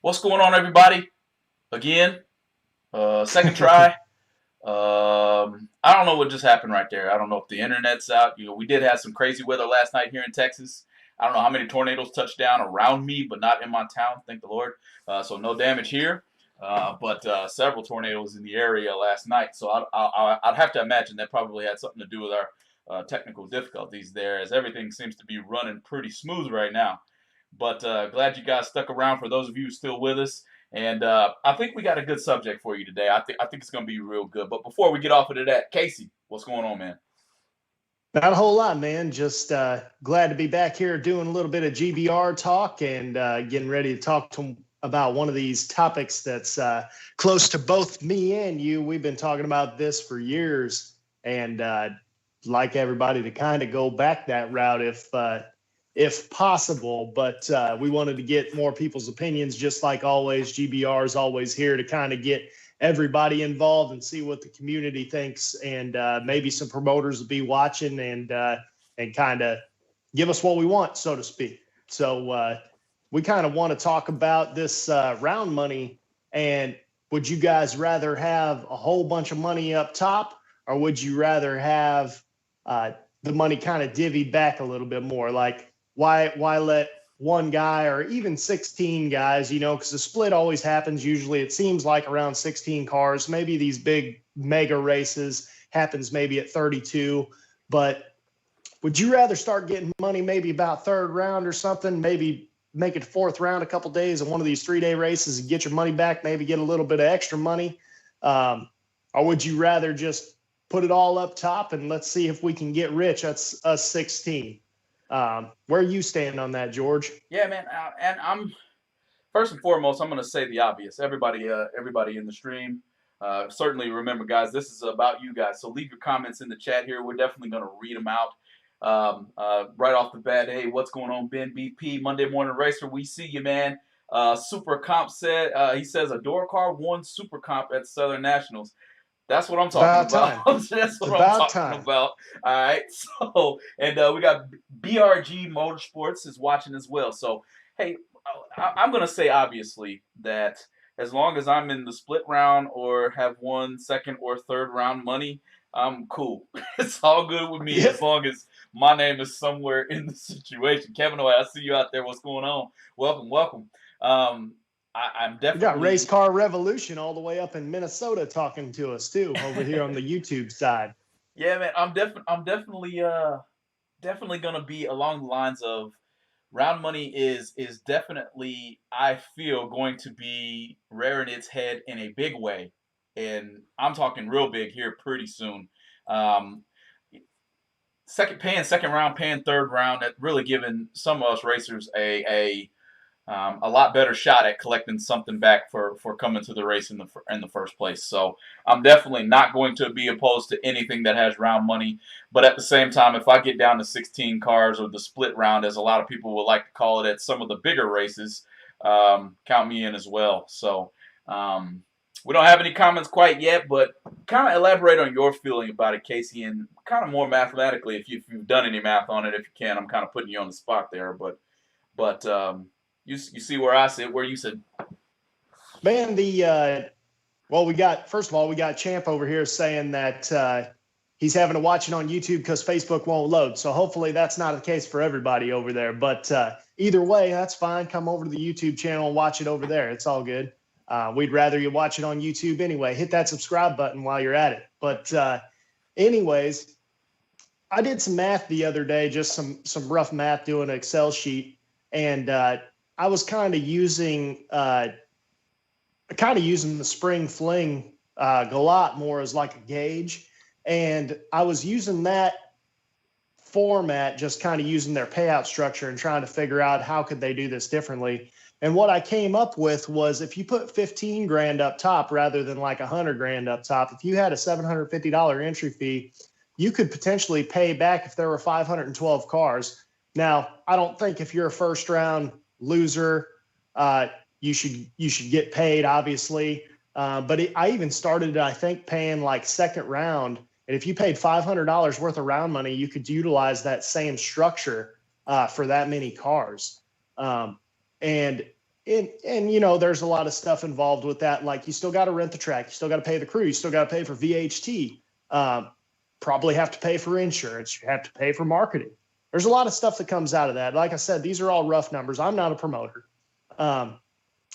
What's going on, everybody? Again, second try. I don't know what just happened right there. I don't know if the internet's out. We did have some crazy weather last night here in Texas. I don't know how many tornadoes touched down around me, but not in my town, thank the Lord. So no damage here, but several tornadoes in the area last night. So I'd have to imagine that probably had something to do with our technical difficulties there, as everything seems to be running pretty smooth right now. But glad you guys stuck around. For those of you still with us, and I think we got a good subject for you today. I think it's going to be real good. But before we get off into that, Casey, what's going on, man? Not a whole lot, man. Just glad to be back here doing a little bit of GBR talk and getting ready to talk about one of these topics that's close to both me and you. We've been talking about this for years, and like everybody to kind of go back that route if possible. But we wanted to get more people's opinions, just like always. GBR is always here to kind of get everybody involved and see what the community thinks, and maybe some promoters will be watching and kind of give us what we want, so to speak. So we kind of want to talk about this round money, and would you guys rather have a whole bunch of money up top, or would you rather have the money kind of divvied back a little bit more? Like, why let one guy or even 16 guys, because the split always happens. Usually it seems like around 16 cars. Maybe these big mega races happens maybe at 32. But would you rather start getting money maybe about third round or something, maybe make it fourth round a couple days in one of these 3-day races and get your money back, maybe get a little bit of extra money? Or would you rather just put it all up top and let's see if we can get rich? That's us 16. Where you stand on that, George? Yeah, man. And I'm first and foremost, I'm going to say the obvious. Everybody in the stream, certainly remember, guys, this is about you guys. So leave your comments in the chat here. We're definitely going to read them out. Right off the bat, hey, what's going on, Ben BP, Monday Morning Racer? We see you, man. Super Comp said, he says a door car won Super Comp at Southern Nationals. That's what I'm talking about. That's what I'm talking about. All right. So, and we got BRG Motorsports is watching as well. So, hey, I'm going to say obviously that as long as I'm in the split round or have won second or third round money, I'm cool. It's all good with me as long as my name is somewhere in the situation. Kevin, I see you out there. What's going on? Welcome. I'm definitely. We got Race Car Revolution all the way up in Minnesota talking to us too over here on the YouTube side. Yeah, man, I'm definitely gonna be along the lines of round money is definitely, I feel, going to be rearing its head in a big way, and I'm talking real big here pretty soon. Second round, paying third round, that really giving some of us racers a lot better shot at collecting something back for coming to the race in the first place. So I'm definitely not going to be opposed to anything that has round money. But at the same time, if I get down to 16 cars or the split round, as a lot of people would like to call it at some of the bigger races, count me in as well. So we don't have any comments quite yet, but kind of elaborate on your feeling about it, Casey, and kind of more mathematically, if you've done any math on it. If you can, I'm kind of putting you on the spot there, but you see where I sit, where you sit. Man, first of all, we got Champ over here saying that he's having to watch it on YouTube because Facebook won't load. So hopefully that's not the case for everybody over there. But either way, that's fine. Come over to the YouTube channel and watch it over there. It's all good. We'd rather you watch it on YouTube anyway. Hit that subscribe button while you're at it. But anyways, I did some math the other day, just some rough math, doing an Excel sheet, and I was kind of using the spring fling galot more as like a gauge, and I was using that format, just kind of using their payout structure and trying to figure out how could they do this differently. And what I came up with was, if you put 15 grand up top rather than like 100 grand up top, if you had a $750 entry fee, you could potentially pay back if there were 512 cars. Now, I don't think if you're a first round loser, you should get paid, obviously. But I even started, I think, paying like second round. And if you paid $500 worth of round money, you could utilize that same structure for that many cars. And And there's a lot of stuff involved with that. Like you still got to rent the track, you still got to pay the crew, you still got to pay for VHT, probably have to pay for insurance, you have to pay for marketing. There's a lot of stuff that comes out of that. Like I said, these are all rough numbers. I'm not a promoter.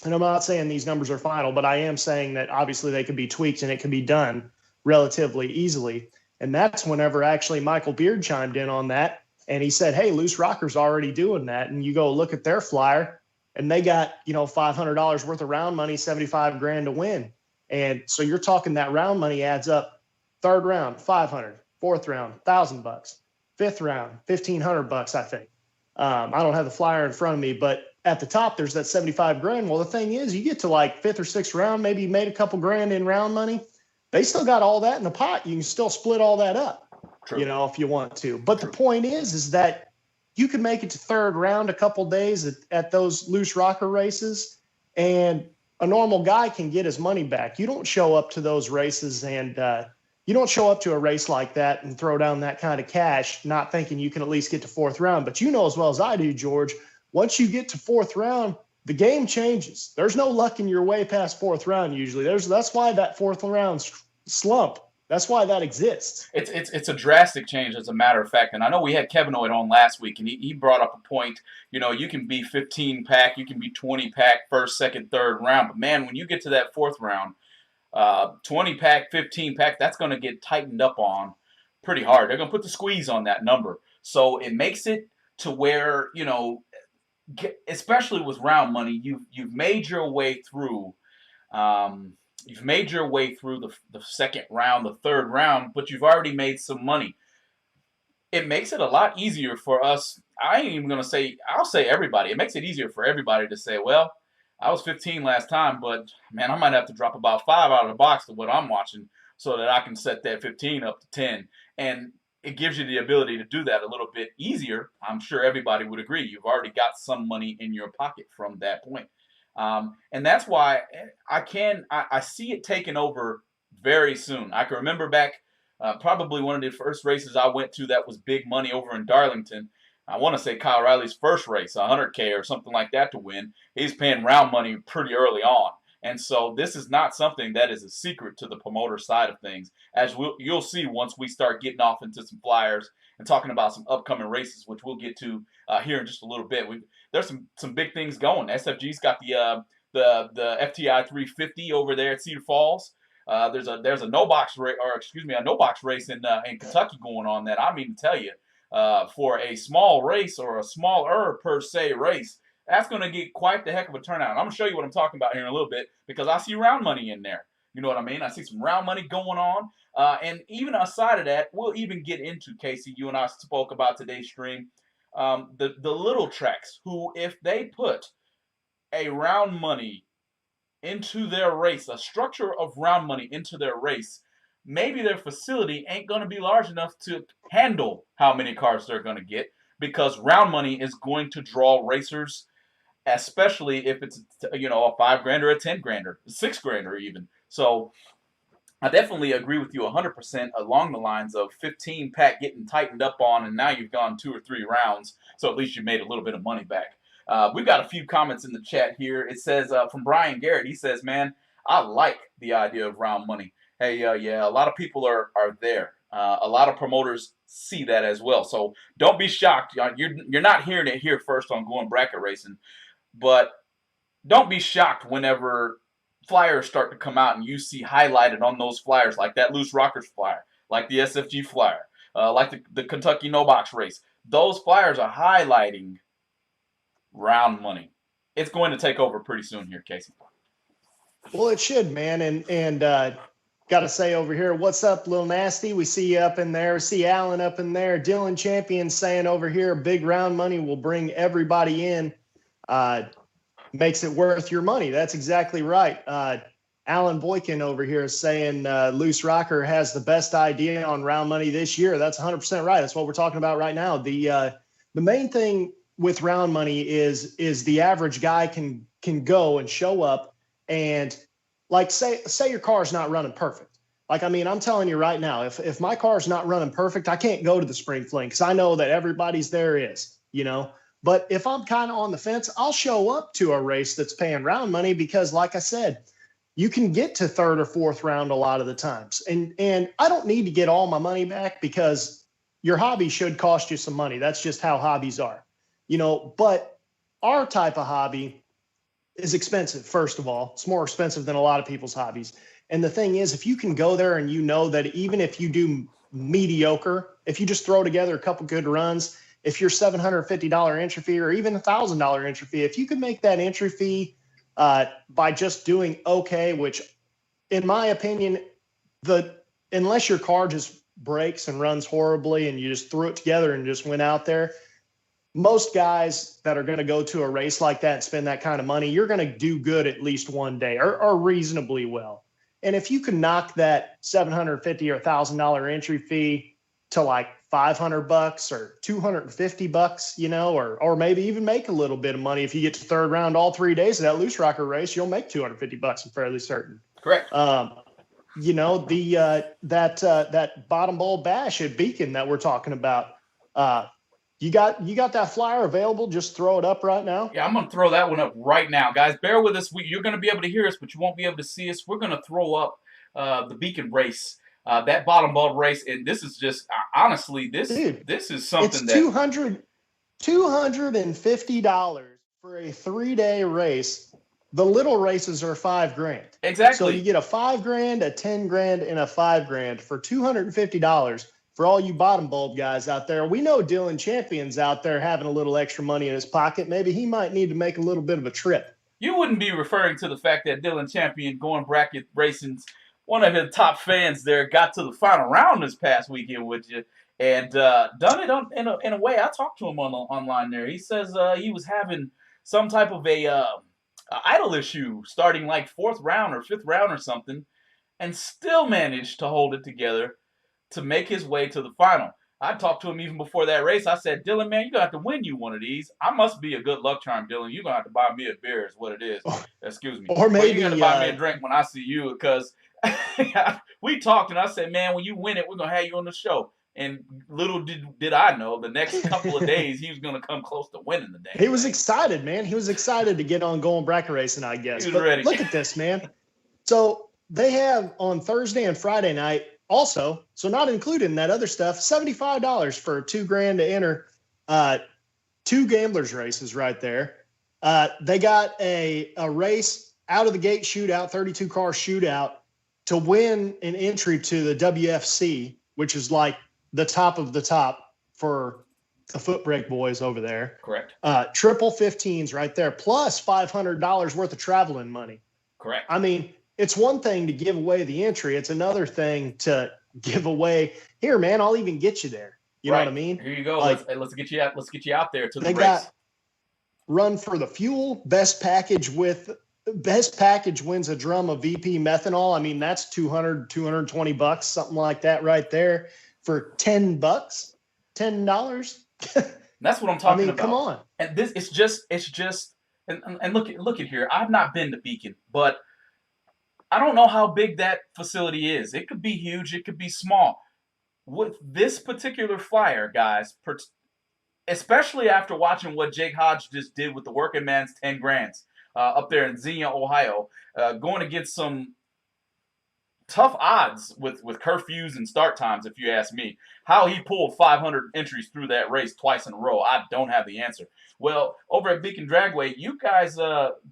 And I'm not saying these numbers are final, but I am saying that obviously they can be tweaked and it can be done relatively easily. And that's whenever actually Michael Beard chimed in on that. And he said, hey, Loose Rocker's already doing that. And you go look at their flyer and they got, $500 worth of round money, 75 grand to win. And so you're talking that round money adds up. Third round, 500, fourth round, $1,000, fifth round, $1,500, I think. I don't have the flyer in front of me, but at the top, there's that 75 grand. Well, the thing is, you get to like fifth or sixth round, maybe you made a couple grand in round money. They still got all that in the pot. You can still split all that up, True. If you want to. But the point is that you can make it to third round a couple days at those Loose Rocker races, and a normal guy can get his money back. You don't show up to those races and you don't show up to a race like that and throw down that kind of cash, not thinking you can at least get to fourth round. But you know as well as I do, George, once you get to fourth round, the game changes. There's no luck in your way past fourth round usually. That's why that fourth round slump, that's why that exists. It's a drastic change, as a matter of fact. And I know we had Kevin Oid on last week, and he brought up a point. You can be 15 pack, you can be 20 pack, first, second, third round. But man, when you get to that fourth round, 20 pack, 15 pack, that's going to get tightened up on pretty hard. They're going to put the squeeze on that number. So it makes it to where, especially with round money, you've made your way through. You've made your way through the second round, the third round, but you've already made some money. It makes it a lot easier for us. I ain't even going to say, I'll say everybody. It makes it easier for everybody to say, well, I was 15 last time, but man, I might have to drop about 5 out of the box to what I'm watching so that I can set that 15 up to 10. And it gives you the ability to do that a little bit easier. I'm sure everybody would agree. You've already got some money in your pocket from that point. And that's why I see it taking over very soon. I can remember back probably one of the first races I went to that was big money over in Darlington. I want to say Kyle Riley's first race, 100K or something like that to win. He's paying round money pretty early on. And so this is not something that is a secret to the promoter side of things, as you'll see once we start getting off into some flyers and talking about some upcoming races, which we'll get to here in just a little bit. There's some big things going. SFG's got the FTI 350 over there at Cedar Falls. There's a no box race, or excuse me, a no box race in Kentucky going on that I mean to tell you, for a small race or a smaller per se race, that's going to get quite the heck of a turnout. I'm going to show you what I'm talking about here in a little bit because I see round money in there. You know what I mean? I see some round money going on. And even aside of that, we'll even get into, Casey, you and I spoke about today's stream, the little tracks who, if they put a round money into their race, a structure of round money into their race, maybe their facility ain't going to be large enough to handle how many cars they're going to get, because round money is going to draw racers, especially if it's a $5,000 or a $10,000, $6,000 even. So I definitely agree with you 100% along the lines of 15 pack getting tightened up on, and now you've gone 2 or 3 rounds, so at least you made a little bit of money back. We've got a few comments in the chat here. It says from Brian Garrett, he says, man, I like the idea of round money. Hey, yeah, a lot of people are there. A lot of promoters see that as well. So don't be shocked. You're not hearing it here first on Going Bracket Racing. But don't be shocked whenever flyers start to come out and you see highlighted on those flyers, like that Loose Rockers flyer, like the SFG flyer, like the Kentucky No Box race. Those flyers are highlighting round money. It's going to take over pretty soon here, Casey. Well, it should, man. And got to say over here, what's up, Lil Nasty? We see you up in there. We see Alan up in there. Dylan Champion saying over here, big round money will bring everybody in. Makes it worth your money. That's exactly right. Alan Boykin over here is saying Loose Rocker has the best idea on round money this year. That's 100% right. That's what we're talking about right now. The main thing with round money is the average guy can go and show up and, like, say your car's not running perfect. Like, I mean, I'm telling you right now, if my car's not running perfect, I can't go to the spring fling because I know that everybody's there is, But if I'm kind of on the fence, I'll show up to a race that's paying round money because, like I said, you can get to third or fourth round a lot of the times. And I don't need to get all my money back because your hobby should cost you some money. That's just how hobbies are, but our type of hobby is expensive. First of all, it's more expensive than a lot of people's hobbies. And the thing is, if you can go there and that even if you do mediocre, if you just throw together a couple good runs, if your $750 entry fee or even $1,000 entry fee, if you could make that entry fee by just doing okay, which in my opinion, unless your car just breaks and runs horribly and you just threw it together and just went out there, most guys that are going to go to a race like that and spend that kind of money, you're going to do good at least one day or reasonably well. And if you can knock that $750 or $1,000 entry fee to like $500 or $250, or maybe even make a little bit of money if you get to third round all 3 days of that loose rocker race, you'll make $250. I'm fairly certain. Correct. That bottom bowl bash at Beacon that we're talking about. You got that flyer available? Just throw it up right now. Yeah, I'm going to throw that one up right now. Guys, bear with us. You're going to be able to hear us, but you won't be able to see us. We're going to throw up the Beacon race, that bottom ball race. And this is just, honestly, this is something it's $250 for a 3-day race. The little races are $5,000. Exactly. So you get a $5,000, a $10,000, and a $5,000 for $250. For all you bottom bulb guys out there, we know Dylan Champion's out there having a little extra money in his pocket. Maybe he might need to make a little bit of a trip. You wouldn't be referring to the fact that Dylan Champion, going bracket racing's one of his top fans there, got to the final round this past weekend with you, and done it in a way. I talked to him online there. He says he was having some type of a idle issue starting like 4th round or 5th round or something, and still managed to hold it together to make his way to the final. I talked to him even before that race. I said, Dylan, man, you're going to have to win you one of these. I must be a good luck charm, Dylan. You're going to have to buy me a beer is what it is. Excuse me. Or maybe you're going to buy me a drink when I see you because we talked and I said, man, when you win it, we're going to have you on the show. And little did I know, the next couple of days, he was going to come close to winning the day. He was excited, man. He was excited to get on going bracket racing, I guess. He was ready. Look at this, man. So they have on Thursday and Friday night, also, so not included in that other stuff, $75 for $2,000 to enter 2 gamblers races right there. They got a race out of the gate shootout, 32 car shootout to win an entry to the WFC, which is like the top of the top for the foot brake boys over there. Correct. Triple 15s right there, plus $500 worth of traveling money. Correct. I mean, it's one thing to give away the entry. It's another thing to give away, here, man, I'll even get you there. You know what I mean? Here you go. Like, let's get you out. Let's get you out there to the race. They got run for the fuel. Best package wins a drum of VP methanol. I mean, that's $220, something like that right there for $10. $10. That's what I'm talking about. Come on. And this, it's just, and look at here. I've not been to Beacon, but I don't know how big that facility is. It could be huge. It could be small. With this particular flyer, guys, especially after watching what Jake Hodge just did with the working man's 10 grands up there in Xenia, Ohio, going against some tough odds with curfews and start times, if you ask me. How he pulled 500 entries through that race twice in a row, I don't have the answer. Well, over at Beacon Dragway, you guys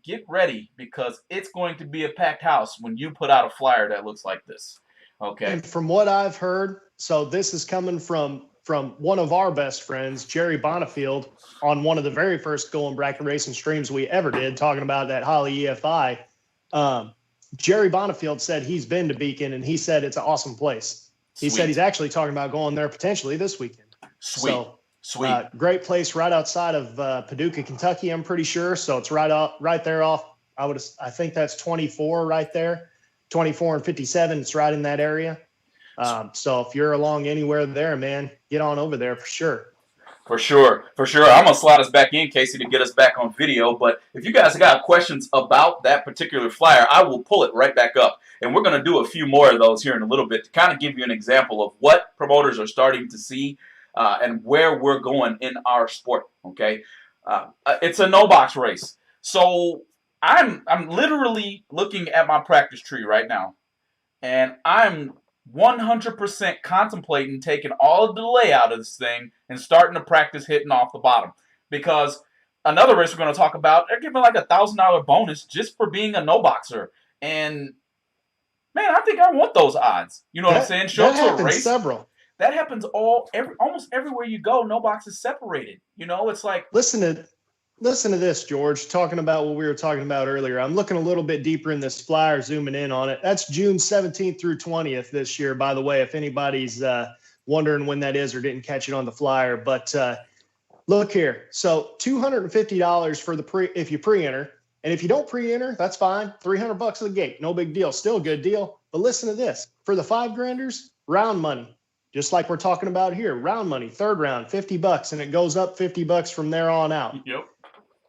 get ready because it's going to be a packed house when you put out a flyer that looks like this. Okay. And from what I've heard, so this is coming from one of our best friends, Jerry Bonifield, on one of the very first Going Bracket Racing streams we ever did, talking about that Holly EFI. Jerry Bonifield said he's been to Beacon, and he said it's an awesome place. He said he's actually talking about going there potentially this weekend. Sweet. Great place right outside of Paducah, Kentucky, I'm pretty sure. So it's right there off. I think that's 24 right there, 24 and 57. It's right in that area. So if you're along anywhere there, man, get on over there for sure. For sure. I'm going to slide us back in, Casey, to get us back on video. But if you guys got questions about that particular flyer, I will pull it right back up. And we're going to do a few more of those here in a little bit to kind of give you an example of what promoters are starting to see and where we're going in our sport, okay? It's a no box race. So I'm literally looking at my practice tree right now, and I'm 100% contemplating taking all of the layout of this thing and starting to practice hitting off the bottom. Because another race we're going to talk about, they're giving like $1,000 bonus just for being a no boxer. And man, I think I want those odds. You know what I'm saying? Show That up to a happens race. several. That happens almost everywhere you go. No box is separated. You know, it's like Listen to this, George, talking about what we were talking about earlier. I'm looking a little bit deeper in this flyer, zooming in on it. That's June 17th through 20th this year, by the way, if anybody's wondering when that is or didn't catch it on the flyer. But look here. So $250 for the if you pre-enter. And if you don't pre-enter, that's fine. $300 at the gate. No big deal. Still a good deal. But listen to this. For the $5-granders, round money. Just like we're talking about here, round money, third round, $50, and it goes up $50 from there on out. Yep.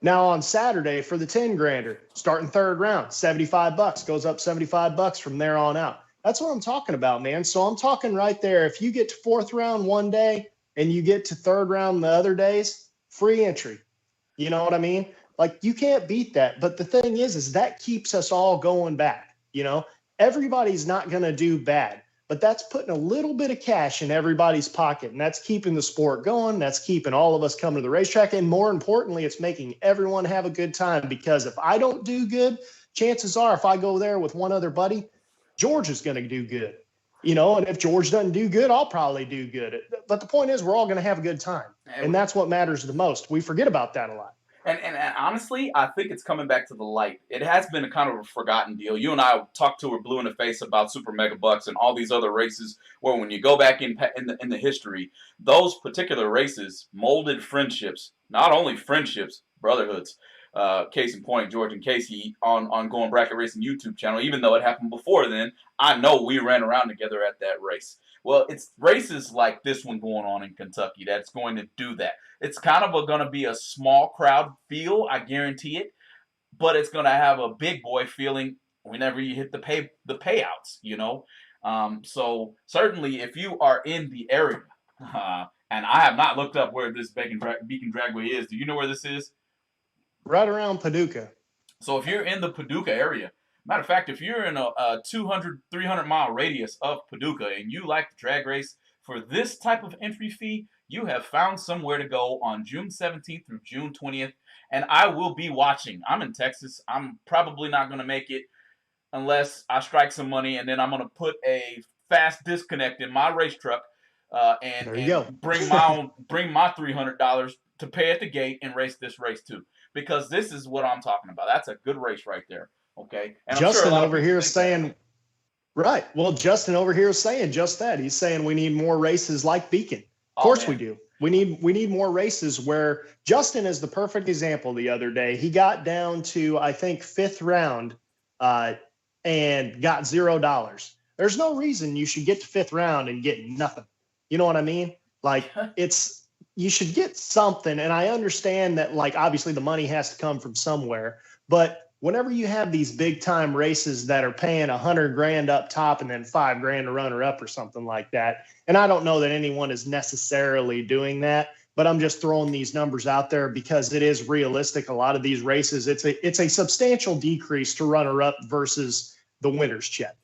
Now on Saturday for the 10-grander, starting third round, $75, goes up $75 from there on out. That's what I'm talking about, man. So I'm talking right there. If you get to fourth round one day and you get to third round the other days, free entry. You know what I mean? Like, you can't beat that. But the thing is that keeps us all going back. You know, everybody's not going to do bad. But that's putting a little bit of cash in everybody's pocket, and that's keeping the sport going. That's keeping all of us coming to the racetrack. And more importantly, it's making everyone have a good time, because if I don't do good, chances are if I go there with one other buddy, George is going to do good. You know, and if George doesn't do good, I'll probably do good. But the point is, we're all going to have a good time. And that's what matters the most. We forget about that a lot. And honestly, I think it's coming back to the light. It has been a kind of a forgotten deal. You and I talked to her blue in the face about Super Mega Bucks and all these other races where, when you go back in the history, those particular races molded friendships. Not only friendships, brotherhoods. Case in point, George and Casey on Going Bracket Racing YouTube channel. Even though it happened before then, I know we ran around together at that race. Well, it's races like this one going on in Kentucky that's going to do that. It's kind of going to be a small crowd feel, I guarantee it, but it's going to have a big boy feeling whenever you hit the payouts, you know. So certainly, if you are in the area, and I have not looked up where this Beacon Dragway is. Do you know where this is? Right around Paducah. So if you're in the Paducah area, matter of fact, if you're in a 200, 300-mile radius of Paducah and you like the drag race, for this type of entry fee, you have found somewhere to go on June 17th through June 20th, and I will be watching. I'm in Texas. I'm probably not going to make it unless I strike some money, and then I'm going to put a fast disconnect in my race truck and bring my $300 to pay at the gate and race this race too. Because this is what I'm talking about. That's a good race right there. Okay. And Justin over here is saying, right. Well, Justin over here is saying just that. He's saying we need more races like Beacon. Of course we do. We need more races where Justin is the perfect example. The other day, he got down to, I think, fifth round and got $0. There's no reason you should get to fifth round and get nothing. You know what I mean? Like, you should get something. And I understand that, like, obviously the money has to come from somewhere, but whenever you have these big time races that are paying $100,000 up top and then $5,000 to runner up or something like that. And I don't know that anyone is necessarily doing that, but I'm just throwing these numbers out there because it is realistic. A lot of these races, it's a substantial decrease to runner up versus the winner's check.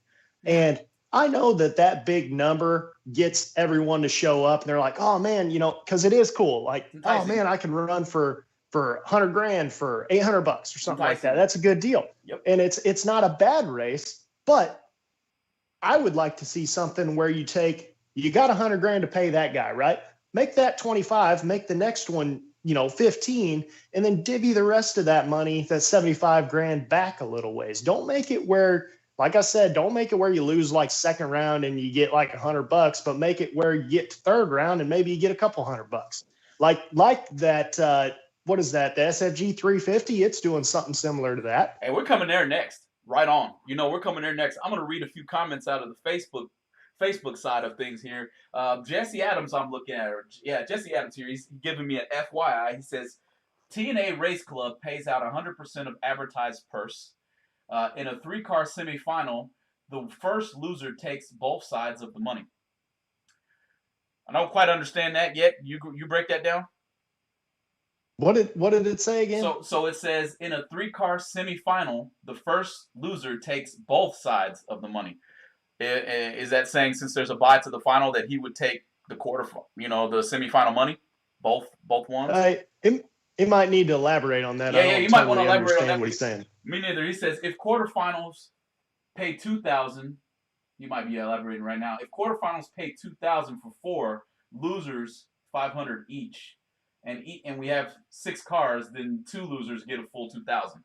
And I know that big number gets everyone to show up and they're like, oh man, you know, cause it is cool. Like, oh man, I can run for $100,000 for $800 or something like that. That's a good deal. Yep. And it's not a bad race, but I would like to see something where you got $100,000 to pay that guy, right? Make that 25, make the next one, 15, and then divvy the rest of that money, that $75,000 back a little ways. Don't make it where, like I said, don't make it where you lose like second round and you get like $100, but make it where you get to third round and maybe you get a couple $100. Like that, what is that? The SFG 350, it's doing something similar to that. Hey, we're coming there next. Right on. We're coming there next. I'm going to read a few comments out of the Facebook side of things here. Jesse Adams, I'm looking at her. Yeah, Jesse Adams here. He's giving me an FYI. He says, TNA Race Club pays out 100% of advertised purse. In a 3-car semifinal, the first loser takes both sides of the money. I don't quite understand that yet. You break that down? What did it say again? So it says in a 3-car semifinal, the first loser takes both sides of the money. Is that saying since there's a bye to the final that he would take the the semifinal money, both ones? It might need to elaborate on that. I Yeah. don't You might want to totally elaborate on understand that. what he's saying. Me neither. He says if quarterfinals pay 2,000, you might be elaborating right now. If quarterfinals pay 2,000 for 4, losers 500 each, and we have 6 cars, then 2 losers get a full 2,000.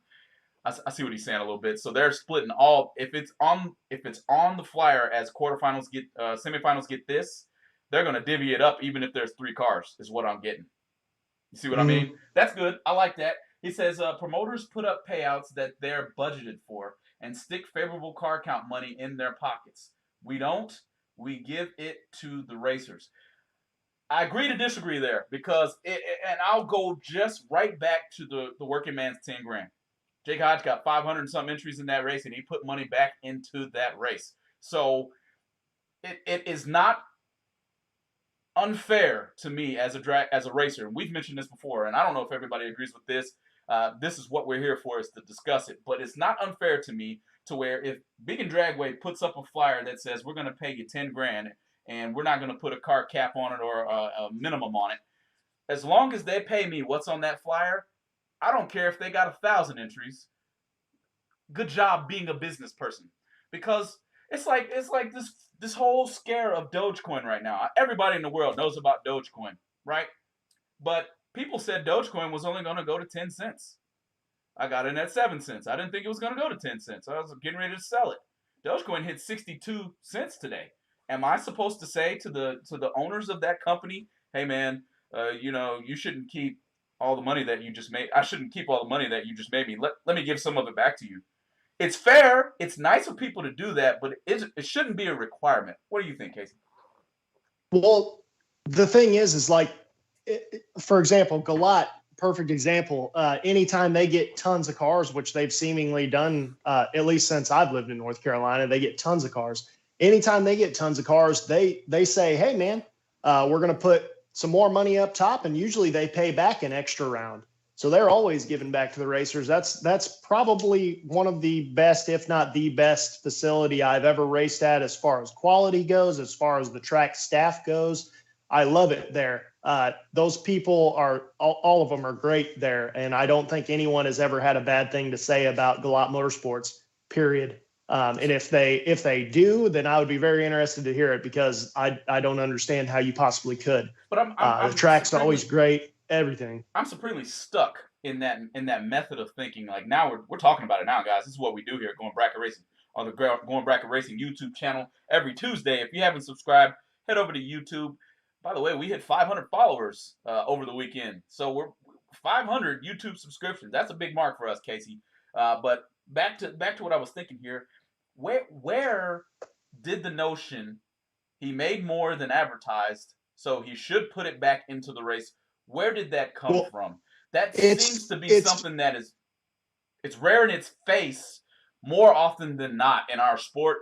I see what he's saying a little bit. So they're splitting all. If it's on the flyer as quarterfinals get semifinals get this, they're gonna divvy it up even if there's 3 cars. Is what I'm getting. You see what I mean? That's good. I like that. He says promoters put up payouts that they're budgeted for and stick favorable car count money in their pockets. We don't. We give it to the racers. I agree to disagree there because and I'll go just right back to the working man's 10 grand. Jake Hodge got 500 and some entries in that race, and he put money back into that race. So it is not unfair to me as a racer. And we've mentioned this before, and I don't know if everybody agrees with this. This is what we're here for, is to discuss it. But it's not unfair to me to where if Big and Dragway puts up a flyer that says we're going to pay you 10 grand and we're not going to put a car cap on it or a minimum on it, as long as they pay me what's on that flyer, I don't care if they got 1,000 entries. Good job being a business person, because it's like this whole scare of Dogecoin right now. Everybody in the world knows about Dogecoin, right? But people said Dogecoin was only going to go to 10 cents. I got in at 7 cents. I didn't think it was going to go to 10 cents. I was getting ready to sell it. Dogecoin hit 62 cents today. Am I supposed to say to the owners of that company, hey man, you shouldn't keep all the money that you just made. I shouldn't keep all the money that you just made me. Let me give some of it back to you. It's fair. It's nice of people to do that, but it shouldn't be a requirement. What do you think, Casey? Well, the thing is like, for example, Galat, perfect example. Anytime they get tons of cars, which they've seemingly done, at least since I've lived in North Carolina, they get tons of cars. Anytime they get tons of cars, they say, hey man, we're going to put some more money up top, and usually they pay back an extra round. So they're always giving back to the racers. That's probably one of the best, if not the best facility I've ever raced at as far as quality goes, as far as the track staff goes. I love it there. Those people are, all of them are great there. And I don't think anyone has ever had a bad thing to say about Galat Motorsports, period. And if they do, then I would be very interested to hear it, because I don't understand how you possibly could. But the track's always great, everything. I'm supremely stuck in that method of thinking. Like, now we're talking about it now, guys. This is what we do here at Going Bracket Racing on the Going Bracket Racing YouTube channel every Tuesday. If you haven't subscribed, head over to YouTube. By the way, we hit 500 followers over the weekend, so we're 500 YouTube subscriptions. That's a big mark for us, Casey. But back to what I was thinking here. Where did the notion he made more than advertised, so he should put it back into the race? Where did that come from? That seems to be something that it's rare in its face more often than not in our sport.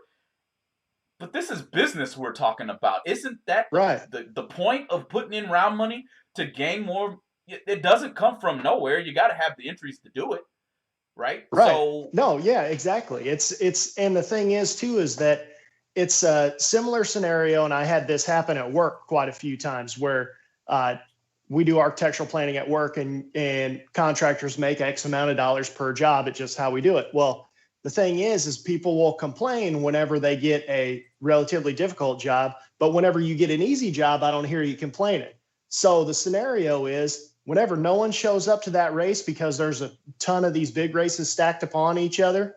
But this is business we're talking about. Isn't that right? The point of putting in round money, to gain more? It doesn't come from nowhere. You got to have the entries to do it. Right. So no, yeah, exactly. It's and the thing is too, is that it's a similar scenario. And I had this happen at work quite a few times, where we do architectural planning at work, and contractors make X amount of dollars per job. It's just how we do it. Well, the thing is people will complain whenever they get a relatively difficult job, but whenever you get an easy job, I don't hear you complaining. So the scenario is, whenever no one shows up to that race because there's a ton of these big races stacked upon each other,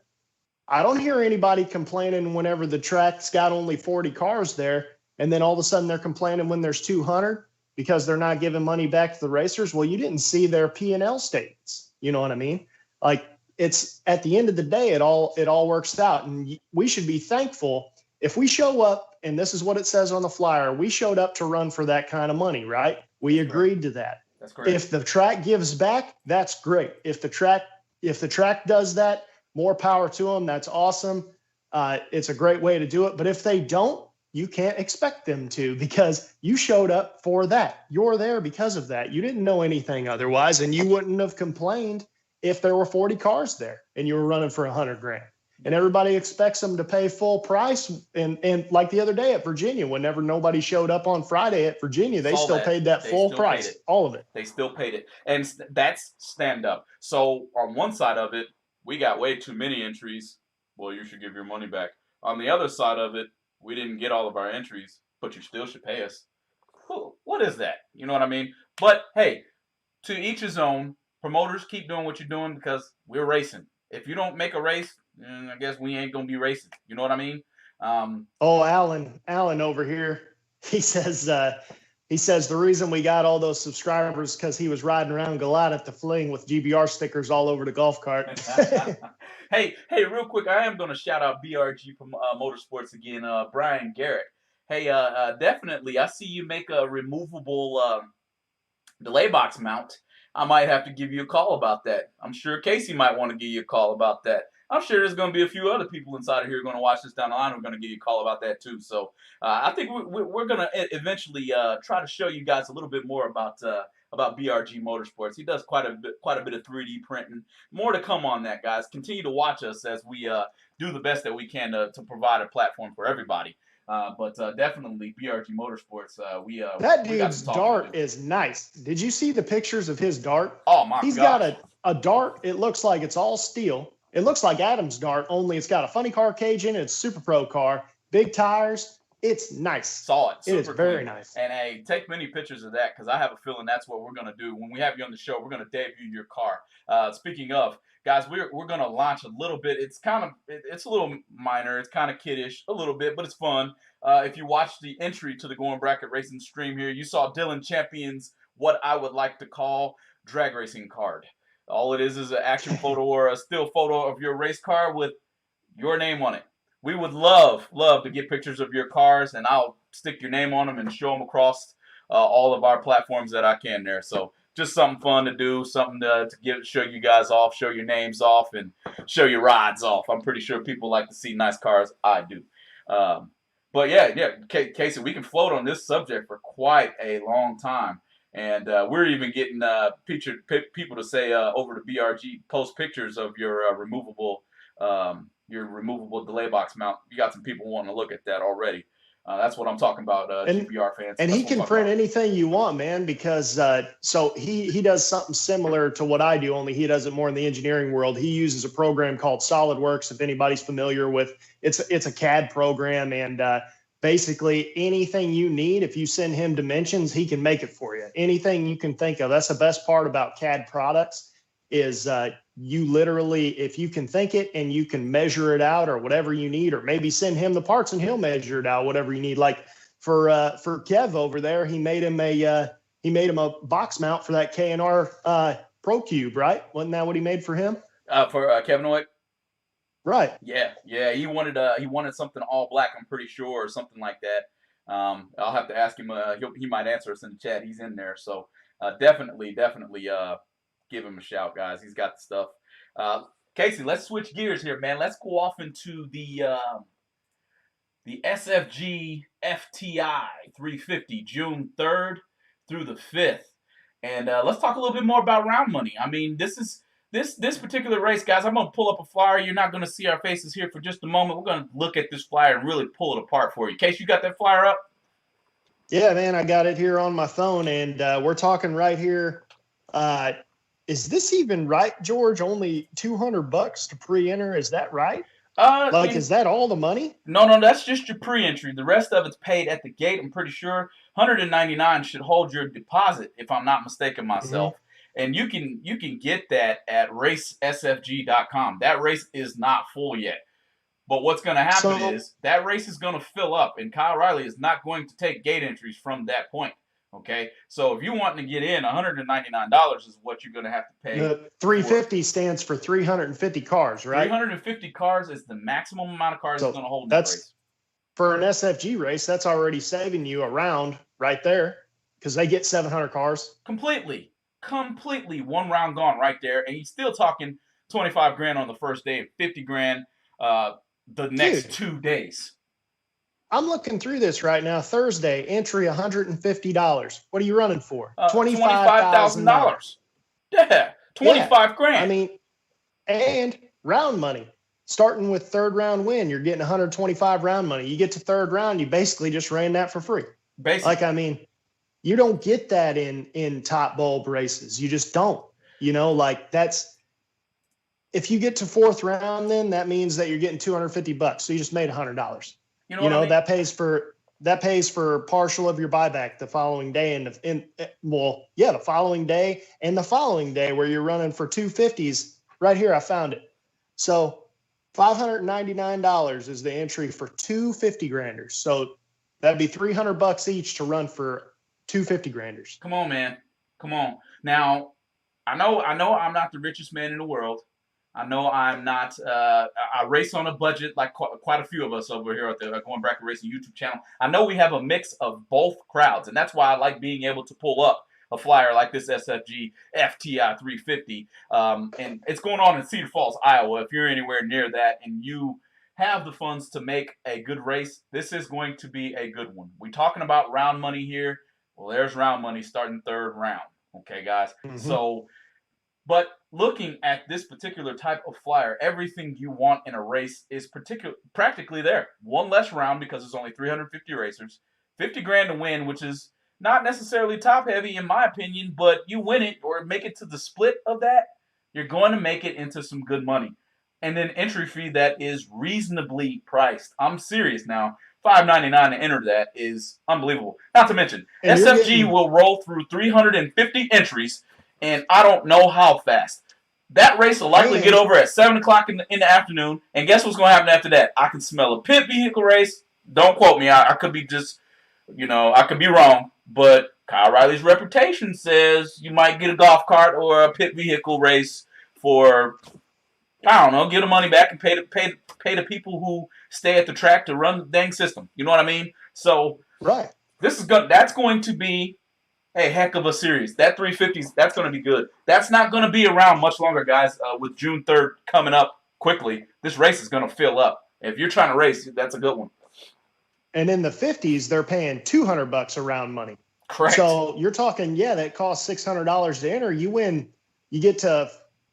I don't hear anybody complaining whenever the track's got only 40 cars there, and then all of a sudden they're complaining when there's 200 because they're not giving money back to the racers. Well, you didn't see their P&L statements. You know what I mean? Like, it's at the end of the day, it all works out. And we should be thankful if we show up, and this is what it says on the flyer, we showed up to run for that kind of money, right? We agreed to that. That's correct. If the track gives back, that's great. If the track does that, more power to them. That's awesome. It's a great way to do it. But if they don't, you can't expect them to, because you showed up for that. You're there because of that. You didn't know anything otherwise, and you wouldn't have complained if there were 40 cars there and you were running for 100 grand. And everybody expects them to pay full price. And like the other day at Virginia, whenever nobody showed up on Friday at Virginia, they still paid that full price, all of it. They still paid it. And that's stand up. So on one side of it, we got way too many entries. Well, you should give your money back. On the other side of it, we didn't get all of our entries, but you still should pay us. What is that? You know what I mean? But hey, to each his own. Promoters, keep doing what you're doing because we're racing. If you don't make a race, I guess we ain't gonna be racing. You know what I mean? Alan over here, he says the reason we got all those subscribers because he was riding around Goliath the Fling with GBR stickers all over the golf cart. hey, real quick, I am gonna shout out BRG Motorsports again, Brian Garrett. Hey, definitely, I see you make a removable delay box mount. I might have to give you a call about that. I'm sure Casey might want to give you a call about that. I'm sure there's going to be a few other people inside of here going to watch this down the line who are going to give you a call about that too. So I think we're going to eventually try to show you guys a little bit more about BRG Motorsports. He does quite a bit of 3D printing. More to come on that, guys. Continue to watch us as we do the best that we can to provide a platform for everybody. But definitely BRG Motorsports. That dude's dart is nice. Did you see the pictures of his dart? Oh my god! He's got a dart. It looks like it's all steel. It looks like Adam's dart, only it's got a funny car cage in it. It's Super Pro car, big tires. It's nice. Saw it. It is very nice. And hey, take many pictures of that because I have a feeling that's what we're gonna do when we have you on the show. We're gonna debut your car. Speaking of, guys, we're gonna launch a little bit. It's a little minor. It's kind of kiddish a little bit, but it's fun. If you watch the entry to the Going Bracket Racing stream here, you saw Dylan Champion's what I would like to call drag racing card. All it is an action photo or a still photo of your race car with your name on it. We would love to get pictures of your cars, and I'll stick your name on them and show them across all of our platforms that I can there. So just something fun to do, something to show you guys off, show your names off, and show your rides off. I'm pretty sure people like to see nice cars. I do. But yeah, Casey, we can float on this subject for quite a long time. And we're even getting people to say over to BRG, post pictures of your removable delay box mount. You got some people wanting to look at that already. That's what I'm talking about, GBR fans. And he can print anything you want, man, because so he does something similar to what I do, only he does it more in the engineering world. He uses a program called SolidWorks, if anybody's familiar with. It's a CAD program, and basically anything you need, if you send him dimensions, he can make it for you. Anything you can think of. That's the best part about CAD products is you literally, if you can think it and you can measure it out or whatever you need, or maybe send him the parts and he'll measure it out, whatever you need. Like for Kev over there, he made him a box mount for that K&R Pro Cube, right? Wasn't that what he made for him? For Kevin Oick? Right. Yeah. He wanted something all black, I'm pretty sure, or something like that. I'll have to ask him. He might answer us in the chat. He's in there, so definitely. Give him a shout, guys. He's got the stuff. Casey, let's switch gears here, man. Let's go off into the SFG FTI 350, June 3rd through the 5th. And let's talk a little bit more about round money. I mean, this particular race, guys, I'm going to pull up a flyer. You're not going to see our faces here for just a moment. We're going to look at this flyer and really pull it apart for you. Casey, you got that flyer up? Yeah, man, I got it here on my phone, and we're talking right here. Is this even right, George? Only $200 to pre-enter. Is that right? Is that all the money? No, that's just your pre-entry. The rest of it's paid at the gate. I'm pretty sure $199 should hold your deposit, if I'm not mistaken myself. Mm-hmm. And you can get that at racesfg.com. That race is not full yet. But what's going to happen is that race is going to fill up, and Kyle Riley is not going to take gate entries from that point. Okay, so if you want to get in, $199 is what you're going to have to pay. The 350 stands for 350 cars, right? 350 cars is the maximum amount of cars it's going to hold in that race. For an SFG race, that's already saving you a round right there because they get 700 cars. Completely one round gone right there, and he's still talking 25 grand on the first day and 50 grand the next 2 days. I'm looking through this right now. Thursday, entry $150. What are you running for? $25,000. $25,000. Yeah, Yeah. 25 I grand. mean, and round money. Starting with third round win, you're getting 125 round money. You get to third round, you basically just ran that for free. Basically. Like, I mean, you don't get that in top bulb races. You just don't. Like that's if you get to fourth round, then that means that you're getting $250. So you just made $100. You know what I mean? That pays for partial of your buyback the following day the following day and the following day where you're running for 250s. Right here, I found it. So $599 is the entry for 250 granders. So that'd be $300 each to run for 250 granders. Come on, man. Come on. Now, I know I'm not the richest man in the world. I know I'm not. I race on a budget like quite a few of us over here at the Going Bracket Racing YouTube channel. I know we have a mix of both crowds, and that's why I like being able to pull up a flyer like this SFG FTI 350. And it's going on in Cedar Falls, Iowa. If you're anywhere near that and you have the funds to make a good race, this is going to be a good one. We're talking about round money here. Well, there's round money starting third round. Okay, guys. Mm-hmm. So, but looking at this particular type of flyer, everything you want in a race is practically there. One less round because there's only 350 racers. 50 grand to win, which is not necessarily top heavy in my opinion, but you win it or make it to the split of that, you're going to make it into some good money. And then entry fee that is reasonably priced. I'm serious now. $5.99 to enter that is unbelievable. Not to mention, and SFG will roll through 350 entries, and I don't know how fast. That race will likely get over at 7 o'clock in the afternoon, and guess what's going to happen after that? I can smell a pit vehicle race. Don't quote me. I could be just, I could be wrong, but Kyle Riley's reputation says you might get a golf cart or a pit vehicle race for, I don't know, get the money back and pay the people who stay at the track to run the dang system. You know what I mean? So right, that's going to be a heck of a series. That 350s, that's going to be good. That's not going to be around much longer, guys. With June 3rd coming up quickly, this race is going to fill up. If you're trying to race, that's a good one. And in the 50s, they're paying $200 around money. Correct. So you're talking, that costs $600 to enter. You win, you get to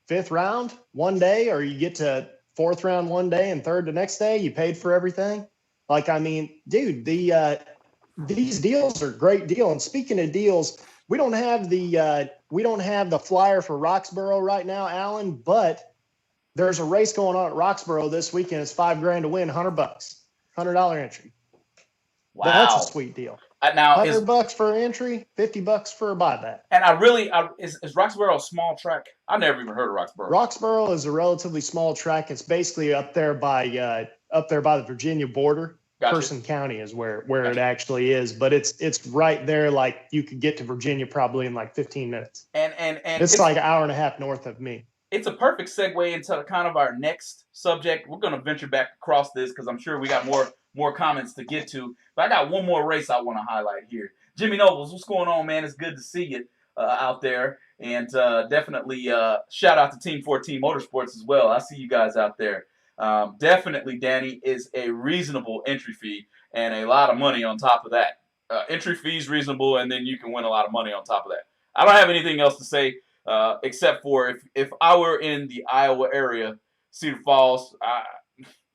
fifth round one day, or you get to fourth round one day and third the next day. You paid for everything. Like, I mean, dude, these deals are a great deal. And speaking of deals, we don't have the flyer for Roxborough right now, Alan, but there's a race going on at Roxborough this weekend. It's $5,000 to win, $100, $100 entry. Wow, that's a sweet deal. Now $100 for entry, $50 for a buyback. And is Roxborough a small track? I've never even heard of Roxborough. Roxborough is a relatively small track. It's basically up there by the Virginia border. Gotcha. Person County is where it actually is, but it's right there. Like, you could get to Virginia probably in like 15 minutes. And it's like an hour and a half north of me. It's a perfect segue into kind of our next subject. We're going to venture back across this because I'm sure we got more comments to get to. But I got one more race I want to highlight here. Jimmy Nobles, what's going on, man? It's good to see you out there. And definitely shout out to Team 14 Motorsports as well. I see you guys out there. Definitely, Danny, is a reasonable entry fee and a lot of money on top of that. Entry fee is reasonable, and then you can win a lot of money on top of that. I don't have anything else to say except for if I were in the Iowa area, Cedar Falls,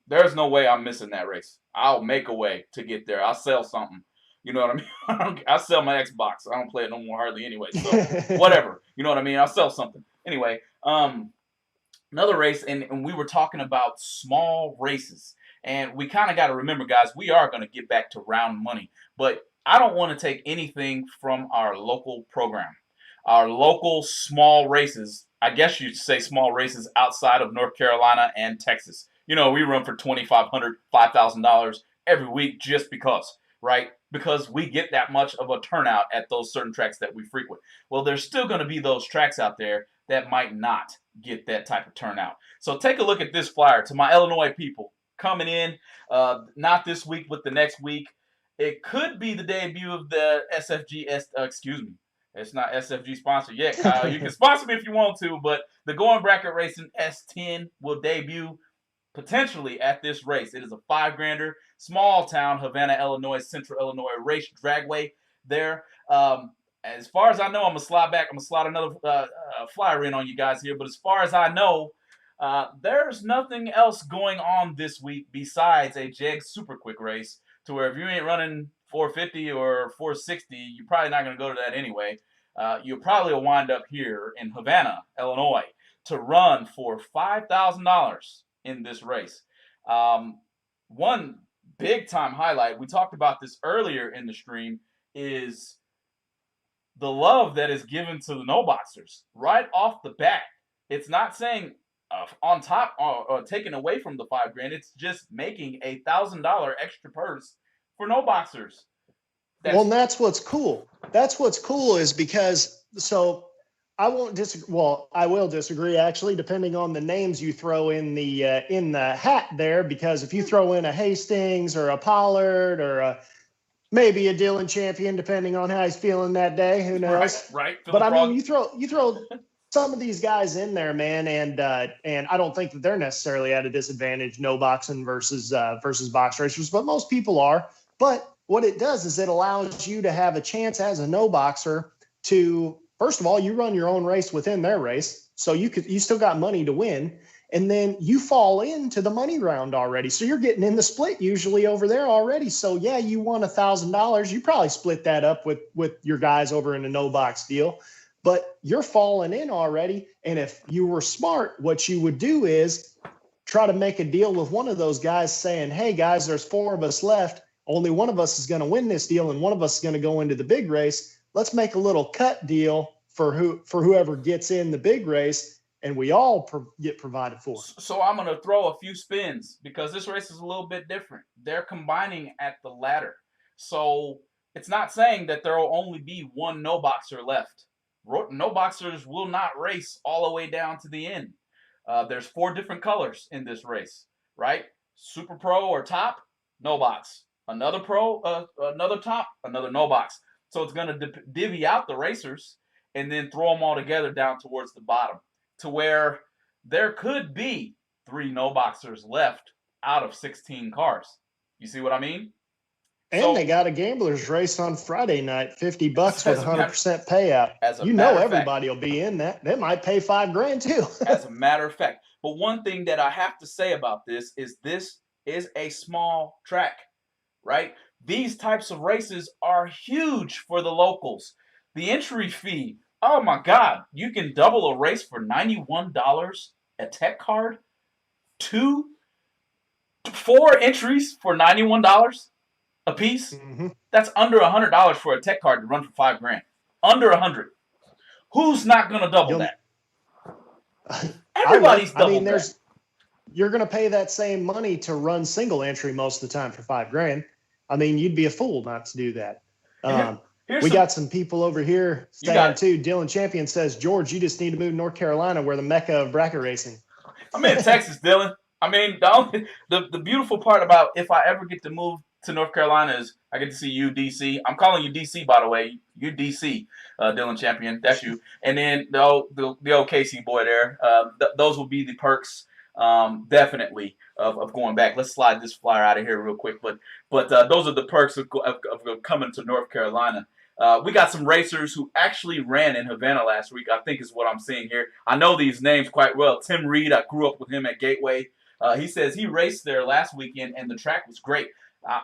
there's no way I'm missing that race. I'll make a way to get there. I'll sell something. You know what I mean? I'll sell my Xbox. I don't play it no more hardly anyway. So whatever. You know what I mean? I'll sell something. Anyway, another race, and we were talking about small races. And we kind of got to remember, guys, we are going to get back to round money. But I don't want to take anything from our local program. Our local small races, I guess you'd say small races outside of North Carolina and Texas. We run for $2,500, $5,000 every week just because, right? Because we get that much of a turnout at those certain tracks that we frequent. Well, there's still going to be those tracks out there that might not get that type of turnout. So take a look at this flyer to my Illinois people coming in, not this week, but the next week. It could be the debut of the SFG, excuse me. It's not SFG sponsored yet, Kyle. You can sponsor me if you want to, but the Going Bracket Racing S10 will debut potentially at this race. It is a $5-grander, small town, Havana, Illinois, Central Illinois race, dragway there. As far as I know, I'm going to slide back. I'm going to slide another flyer in on you guys here. But as far as I know, there's nothing else going on this week besides a JEG Super Quick race, to where if you ain't running 450 or 460, you're probably not going to go to that anyway. You'll probably wind up here in Havana, Illinois, to run for $5,000 in this race. One big time highlight, we talked about this earlier in the stream, is the love that is given to the no boxers right off the bat. It's not saying on top or taken away from the $5,000. It's just making a $1,000 extra purse for no boxers. Well, and that's what's cool. That's what's cool is because, so I won't disagree. Well, I will disagree actually, depending on the names you throw in the hat there. Because if you throw in a Hastings or a Pollard or maybe a Dylan Champion, depending on how he's feeling that day, who knows? Right. But I mean, you throw some of these guys in there, man, and I don't think that they're necessarily at a disadvantage, no boxing versus box racers, but most people are. But what it does is it allows you to have a chance as a no boxer to, first of all, you run your own race within their race, so you still got money to win, and then you fall into the money round already, so you're getting in the split usually over there already. So yeah, you won $1,000. You probably split that up with your guys over in a no box deal, but you're falling in already. And if you were smart, what you would do is try to make a deal with one of those guys saying, hey guys, there's 4 of us left. Only one of us is going to win this deal, and one of us is going to go into the big race. Let's make a little cut deal for whoever gets in the big race, and we all get provided for. So I'm going to throw a few spins because this race is a little bit different. They're combining at the ladder. So it's not saying that there will only be one no boxer left. No boxers will not race all the way down to the end. There's 4 different colors in this race, right? Super Pro or top, no box. Another pro, another top, another no box. So it's going to divvy out the racers and then throw them all together down towards the bottom, to where there could be 3 no boxers left out of 16 cars. You see what I mean? And they got a gambler's race on Friday night, $50 with 100% payout. Everybody will be in that. They might pay $5,000 too. As a matter of fact. But one thing that I have to say about this is a small track, right? These types of races are huge for the locals. The entry fee, oh my God, you can double a race for $91 a tech card. 4 entries for $91 a piece. Mm-hmm. That's under $100 for a tech card to run for $5,000. Under $100. Who's not going to double that? Everybody's double that. You're going to pay that same money to run single entry most of the time for $5,000. I mean, you'd be a fool not to do that. We got some people over here saying too. Dylan Champion says, George, you just need to move to North Carolina. We're the mecca of bracket racing. I'm in Texas, Dylan. I mean, the beautiful part about if I ever get to move to North Carolina is I get to see you, DC. I'm calling you DC, by the way. You DC, Dylan Champion. That's you. And then the old Casey boy there. Those will be the perks, definitely, of going back. Let's slide this flyer out of here real quick. But those are the perks of coming to North Carolina. We got some racers who actually ran in Havana last week, I think is what I'm seeing here. I know these names quite well. Tim Reed, I grew up with him at Gateway. He says he raced there last weekend, and the track was great.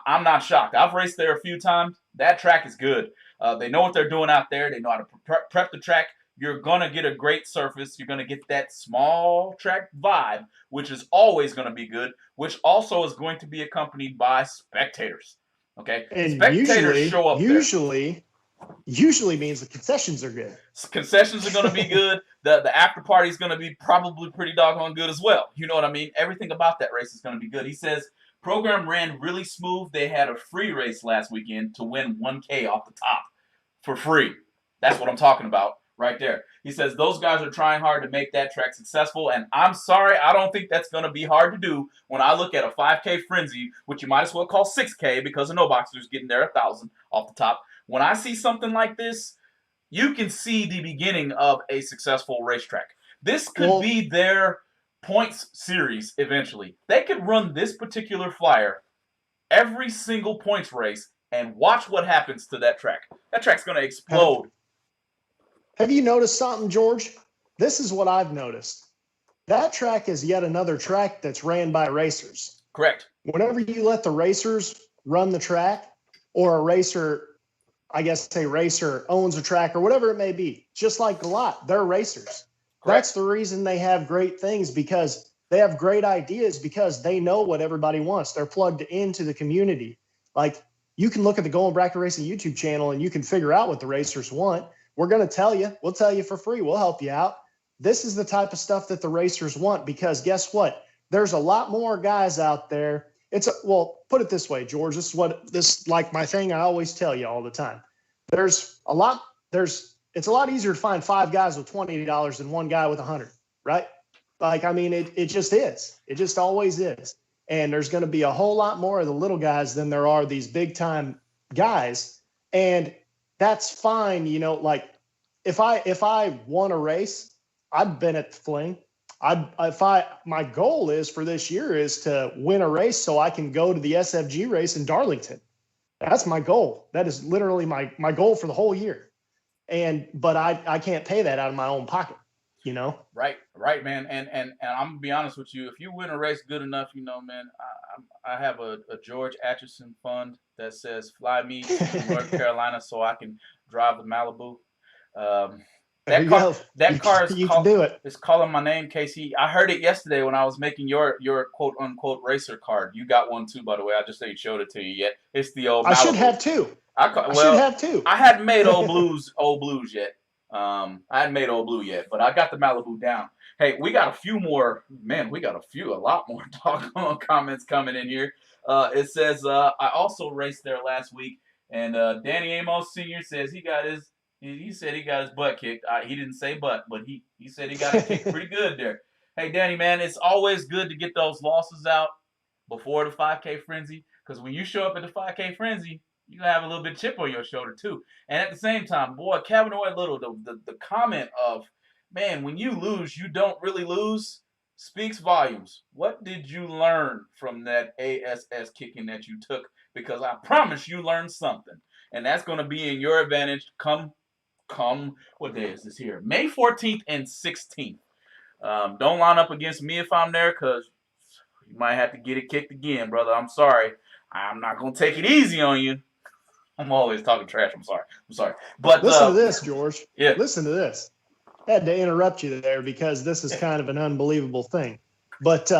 I'm not shocked. I've raced there a few times. That track is good. They know what they're doing out there. They know how to prep the track. You're going to get a great surface. You're going to get that small track vibe, which is always going to be good, which also is going to be accompanied by spectators. Okay? And spectators show up usually means the concessions are good. Concessions are going to be good. The after party is going to be probably pretty doggone good as well. You know what I mean? Everything about that race is going to be good. He says, program ran really smooth. They had a free race last weekend to win $1,000 off the top for free. That's what I'm talking about right there. He says those guys are trying hard to make that track successful, and I'm sorry, I don't think that's going to be hard to do when I look at a 5K frenzy, which you might as well call 6K because the no boxers getting there 1,000 off the top. When I see something like this, you can see the beginning of a successful racetrack. This could be their points series eventually. They could run this particular flyer every single points race and watch what happens to that track. That track's going to explode. Have you noticed something, George? This is what I've noticed. That track is yet another track that's ran by racers. Correct. Whenever you let the racers run the track, or a racer, I guess a racer owns a track or whatever it may be, just like a lot, they're racers. Correct. That's the reason they have great things, because they have great ideas, because they know what everybody wants. They're plugged into the community. Like, you can look at the Going Bracket Racing YouTube channel and you can figure out what the racers want. We're going to tell you. We'll tell you for free. We'll help you out. This is the type of stuff that the racers want, because guess what? There's a lot more guys out there. Well, put it this way, George. This like my thing I always tell you all the time. It's a lot easier to find 5 guys with $20 than 1 guy with 100, right? Like, I mean, it just is. It just always is. And there's going to be a whole lot more of the little guys than there are these big time guys. And that's fine. You know, like if I won a race, I've been at the Fling. My goal is for this year is to win a race so I can go to the SFG race in Darlington. That's my goal. That is literally my goal for the whole year. But I can't pay that out of my own pocket, you know? Right, man. And I'm gonna be honest with you. If you win a race good enough, you know, man, I have a George Atchison fund that says fly me to North Carolina so I can drive the Malibu. That car is calling my name, Casey. I heard it yesterday when I was making your quote unquote racer card. You got one too, by the way. I just ain't showed it to you yet. It's the old Malibu. I should have two. I should have two. I hadn't made old blues yet. I hadn't made old blue yet, but I got the Malibu down. Hey, we got a few more. Man, a lot more doggone comments coming in here. It says, I also raced there last week, and Danny Amos Sr. says he said he got his butt kicked. He didn't say butt, but he said he got it kicked pretty good there. Hey, Danny, man, it's always good to get those losses out before the 5K Frenzy, because when you show up at the 5K Frenzy, you have a little bit of chip on your shoulder, too. And at the same time, boy, Cavanoy Little, the comment of, man, when you lose, you don't really lose, speaks volumes. What did you learn from that ASS kicking that you took? Because I promise you learned something. And that's going to be in your advantage come, what day is this here? May 14th and 16th. Don't line up against me if I'm there, because you might have to get it kicked again, brother. I'm sorry. I'm not going to take it easy on you. I'm always talking trash. I'm sorry. But listen to this, George. Yeah. Listen to this. I had to interrupt you there because this is kind of an unbelievable thing. But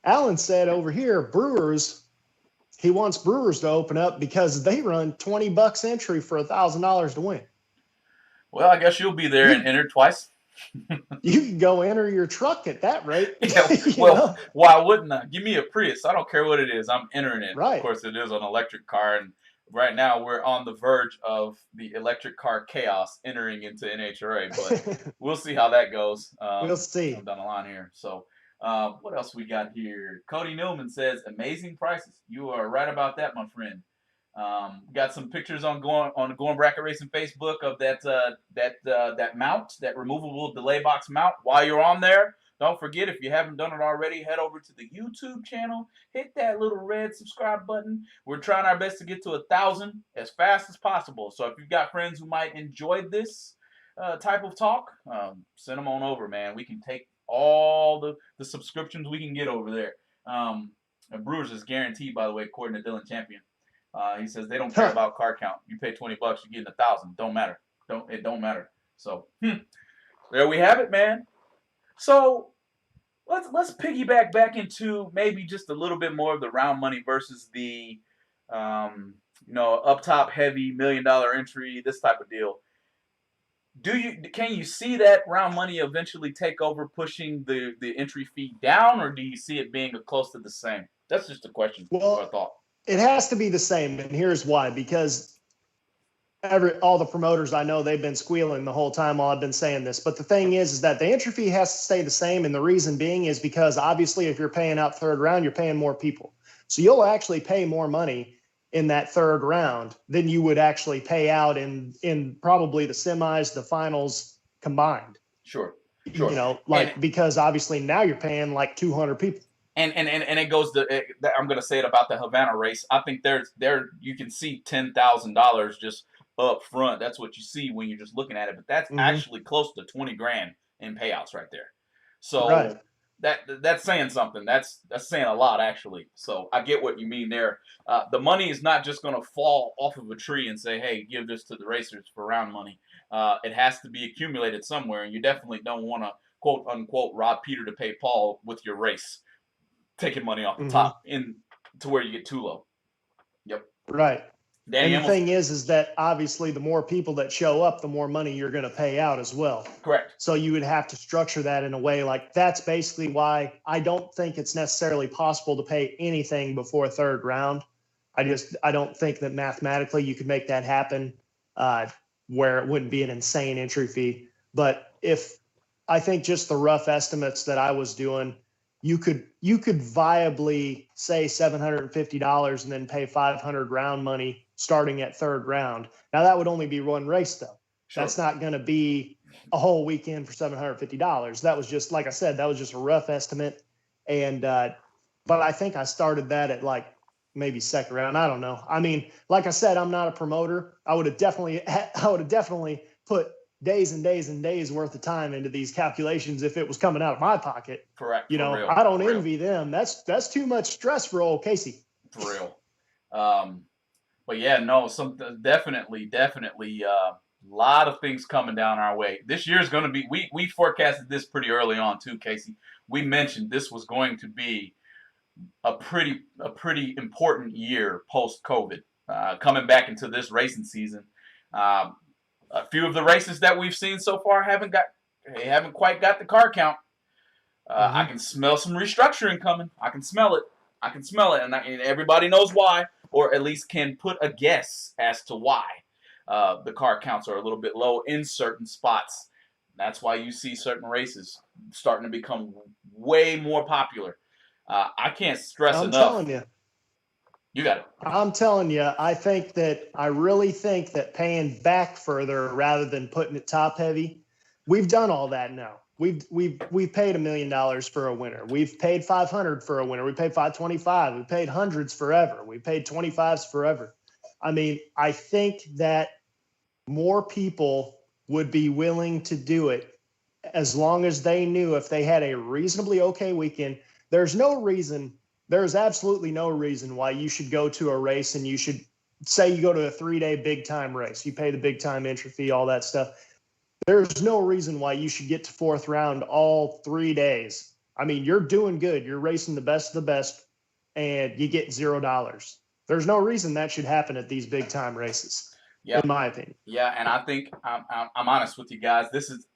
Alan said over here, he wants Brewers to open up because they run $20 entry for $1,000 to win. Well, I guess you'll be there and enter twice. You can go enter your truck at that rate. Yeah, well, why wouldn't I? Give me a Prius. I don't care what it is. I'm entering it. Right. Of course, it is an electric car, and right now we're on the verge of the electric car chaos entering into NHRA, but we'll see how that goes. We'll see. Down the line here. So what else we got here? Cody Newman says, amazing prices. You are right about that, my friend. Got some pictures on the Going Bracket Racing Facebook of that mount, that removable delay box mount. While you're on there, don't forget, if you haven't done it already, head over to the YouTube channel, hit that little red subscribe button. We're trying our best to get to 1,000 as fast as possible. So if you've got friends who might enjoy this type of talk, send them on over, man. We can take all the subscriptions we can get over there. Brewers is guaranteed, by the way, according to Dylan Champion. He says they don't care about car count. You pay $20, you're getting 1,000. Don't matter. It don't matter. So there we have it, man. So let's piggyback back into maybe just a little bit more of the round money versus the up top heavy $1 million entry, this type of deal. Can you see that round money eventually take over, pushing the entry fee down, or do you see it being close to the same? That's just a question. Well, I thought it has to be the same, and here's why. Because all the promoters I know, they've been squealing the whole time while I've been saying this. But the thing is that the entry fee has to stay the same, and the reason being is because obviously if you're paying out third round, you're paying more people. So you'll actually pay more money in that third round than you would actually pay out in probably the semis, the finals combined. Sure. Sure. You know, And like, because obviously now you're paying like 200 people. and it goes to I'm going to say it about the Havana race. I think there you can see $10,000 just up front. That's what you see when you're just looking at it, but that's Mm-hmm. actually close to 20 grand in payouts right there. Right. So that's saying something. That's saying a lot actually. So I get what you mean there. The money is not just going to fall off of a tree and say, "Hey, give this to the racers for round money." It has to be accumulated somewhere, and you definitely don't want to quote unquote rob Peter to pay Paul with your race, taking money off the Mm-hmm. top in to where you get too low. Yep. Right. Danny And the Emmons. thing is that obviously the more people that show up, the more money you're going to pay out as well. Correct. So you would have to structure that in a way like that's basically why I don't think it's necessarily possible to pay anything before third round. I don't think that mathematically you could make that happen where it wouldn't be an insane entry fee. But if I think just the rough estimates that I was doing, you could viably say $750 and then pay 500 round money starting at third round. Now that would only be one race though. Sure. That's not going to be a whole weekend for $750. That was just, like I said, that was just a rough estimate. And, but I think I started that at like maybe second round. I don't know. I mean, like I said, I'm not a promoter. I would have definitely put days and days and days worth of time into these calculations if it was coming out of my pocket. Correct. You know, real. I don't envy them. That's too much stress for old Casey. For real. But yeah, no, definitely a lot of things coming down our way. This year is going to be, we forecasted this pretty early on too, Casey. We mentioned this was going to be a pretty important year post-COVID, coming back into this racing season. A few of the races that we've seen so far haven't quite got the car count. I can smell some restructuring coming. I can smell it. And everybody knows why, or at least can put a guess as to why the car counts are a little bit low in certain spots. That's why you see certain races starting to become way more popular. I can't stress enough. I'm telling you. You got it. I'm telling you, I really think that paying back further rather than putting it top heavy, we've done all that now. We've paid $1 million for a winner. We've paid 500 for a winner. We paid 525. We paid hundreds forever. We paid 25s forever. I mean, I think that more people would be willing to do it as long as they knew if they had a reasonably okay weekend. There's absolutely no reason why you should go to a race and you should say you go to a 3-day big time race. You pay the big time entry fee, all that stuff. There's no reason why you should get to fourth round all 3 days. I mean, you're doing good. You're racing the best of the best and you get $0. There's no reason that should happen at these big time races, in my opinion. Yeah, and I think I'm honest with you guys. This is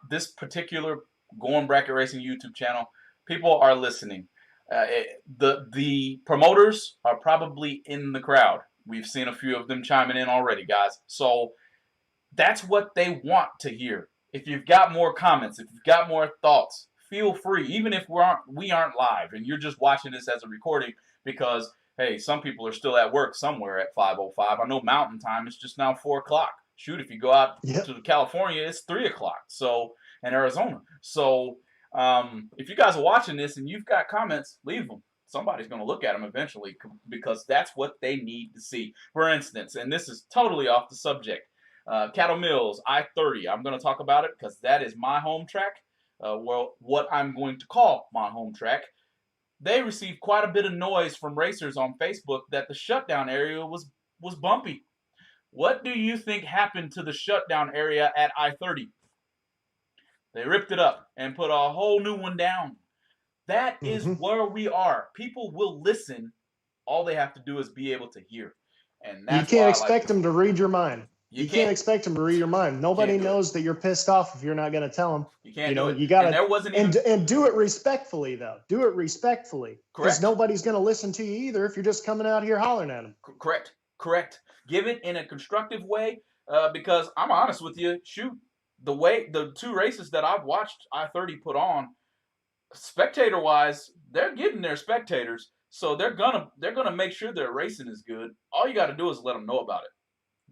this particular Going Bracket Racing YouTube channel. People are listening. The promoters are probably in the crowd. We've seen a few of them chiming in already, guys. So that's what they want to hear. If you've got more comments, if you've got more thoughts, feel free. Even if we aren't live and you're just watching this as a recording because, hey, some people are still at work somewhere at 5:05. I know Mountain Time is just now 4 o'clock. Shoot, if you go out to California, it's 3 o'clock. So, in Arizona. So, if you guys are watching this and you've got comments, leave them. Somebody's going to look at them eventually because that's what they need to see. For instance, and this is totally off the subject, Cattle Mills, I-30. I'm going to talk about it because that is my home track. Well, what I'm going to call my home track. They received quite a bit of noise from racers on Facebook that the shutdown area was bumpy. What do you think happened to the shutdown area at I-30? They ripped it up and put a whole new one down. That is where we are. People will listen. All they have to do is be able to hear. And that's you can't expect them to read your mind. You can't expect them to read your mind. Nobody knows that you're pissed off if you're not going to tell them. You can't do it. You got to, and there wasn't even... and do it respectfully though. Do it respectfully. Correct. Because nobody's going to listen to you either if you're just coming out here hollering at them. Correct. Give it in a constructive way. Because I'm honest with you. Shoot, the 2 races that I've watched I-30 put on, spectator-wise, they're getting their spectators. So they're gonna make sure their racing is good. All you got to do is let them know about it.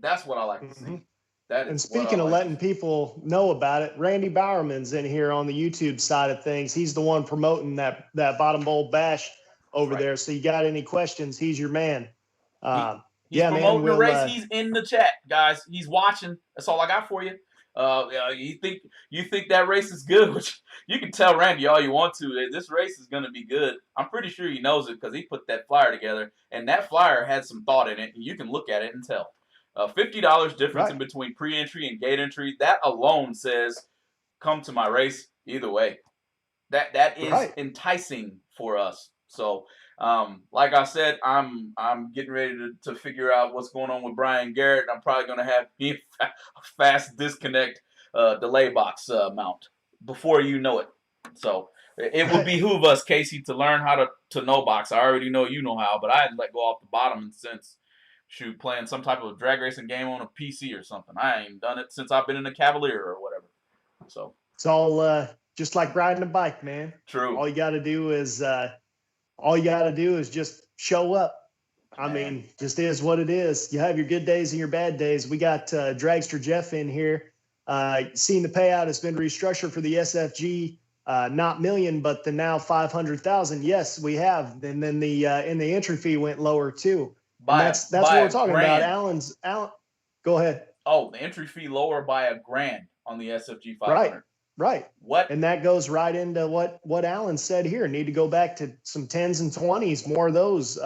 That's what I like to see. That And is what I speaking of like. letting people know about it, Randy Bowerman's in here on the YouTube side of things. He's the one promoting that bottom bowl bash That's over right. there. So you got any questions? He's your man. He's Yeah, man. promoting the We'll race. He's in the chat, guys. He's watching. That's all I got for you. You think that race is good? Which you can tell Randy all you want to. This race is going to be good. I'm pretty sure he knows it because he put that flyer together, and that flyer had some thought in it, and you can look at it and tell. $50 difference right. in between pre-entry and gate entry. That alone says, "Come to my race." Either way, that is Right. enticing for us. So, like I said, I'm getting ready to figure out what's going on with Brian Garrett. I'm probably going to have a fast disconnect delay box mount before you know it. So it would Right. behoove us, Casey, to learn how to no box. I already know you know how, but I hadn't let go off the bottom and since playing some type of drag racing game on a PC or something. I ain't done it since I've been in a Cavalier or whatever. So It's all just like riding a bike, man. true, All you got to do is just show up. I man. mean, just is what it is. You have your good days and your bad days. We got Dragster Jeff in here. Seeing the payout has been restructured for the SFG, not million, but the now 500,000. Yes, we have. And then the entry fee went lower too. And that's what By we're a talking about. grand. Alan, go ahead. Oh, the entry fee lower by a grand on the SFG Right, 500. right. What? And that goes right into what Alan said here. Need to go back to some 10s and 20s, more of those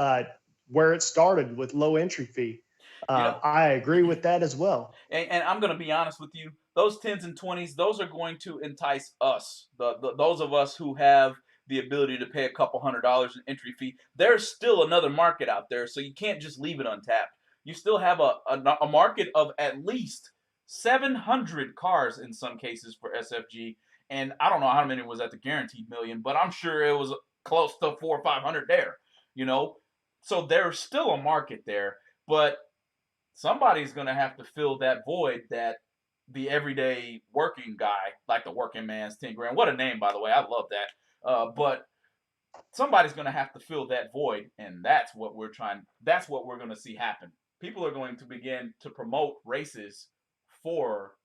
where it started with low entry fee. You know, I agree with that as well. and I'm going to be honest with you. Those 10s and 20s, those are going to entice us. Those of us who have the ability to pay a couple $100 in entry fee. There's still another market out there, so you can't just leave it untapped. You still have a market of at least 700 cars in some cases for SFG, and I don't know how many was at the guaranteed million, but I'm sure it was close to 400 or 500 there. You know, so there's still a market there, but somebody's going to have to fill that void that the everyday working guy, like the working man's 10 grand. What a name, by the way. I love that. But somebody's going to have to fill that void, and that's what we're going to see happen. People are going to begin to promote races for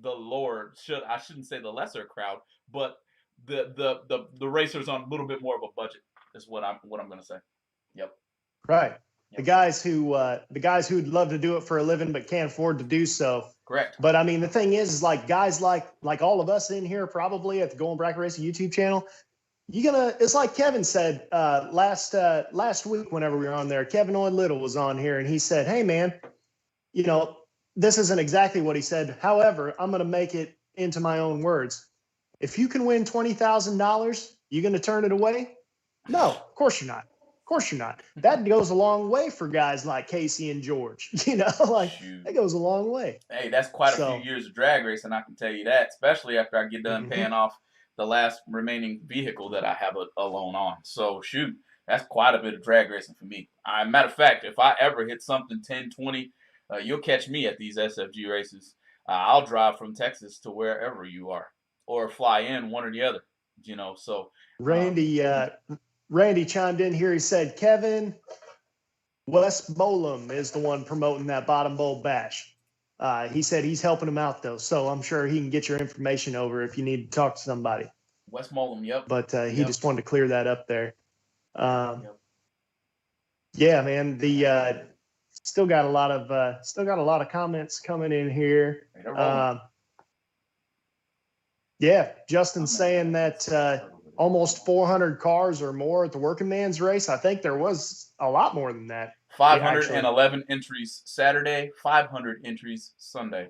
the lower, I shouldn't say the lesser crowd, but the racers on a little bit more of a budget is what I'm going to say. Yep. Right. The Yep. guys who'd love to do it for a living but can't afford to do so. Correct. But I mean, the thing is like guys like all of us in here probably at the Going Bracket Racing YouTube channel, it's like Kevin said last week whenever we were on there. Kevin Owen Little was on here and he said, "Hey man, you know, this isn't exactly what he said. However, I'm going to make it into my own words. If you can win $20,000, you going to turn it away? No, of course you're not. Of course you're not. That goes a long way for guys like Casey and George. Like Shoot. that goes a long way. Hey, that's quite a few years of drag racing, I can tell you that, especially after I get done paying off the last remaining vehicle that I have a loan on. So, shoot, that's quite a bit of drag racing for me. Matter of fact, if I ever hit something 10, 20, you'll catch me at these SFG races. I'll drive from Texas to wherever you are or fly in, one or the other, so. Randy chimed in here. He said, Kevin Wes Bolam is the one promoting that bottom bowl bash. He said he's helping him out, though. So I'm sure he can get your information over if you need to talk to somebody. Wes Bolam, yep. But he just wanted to clear that up there. Yep. Yeah, man. The still got a lot of comments coming in here. Yeah, Justin's saying that almost 400 cars or more at the working man's race. I think there was a lot more than that. 511 entries Saturday, 500 entries Sunday.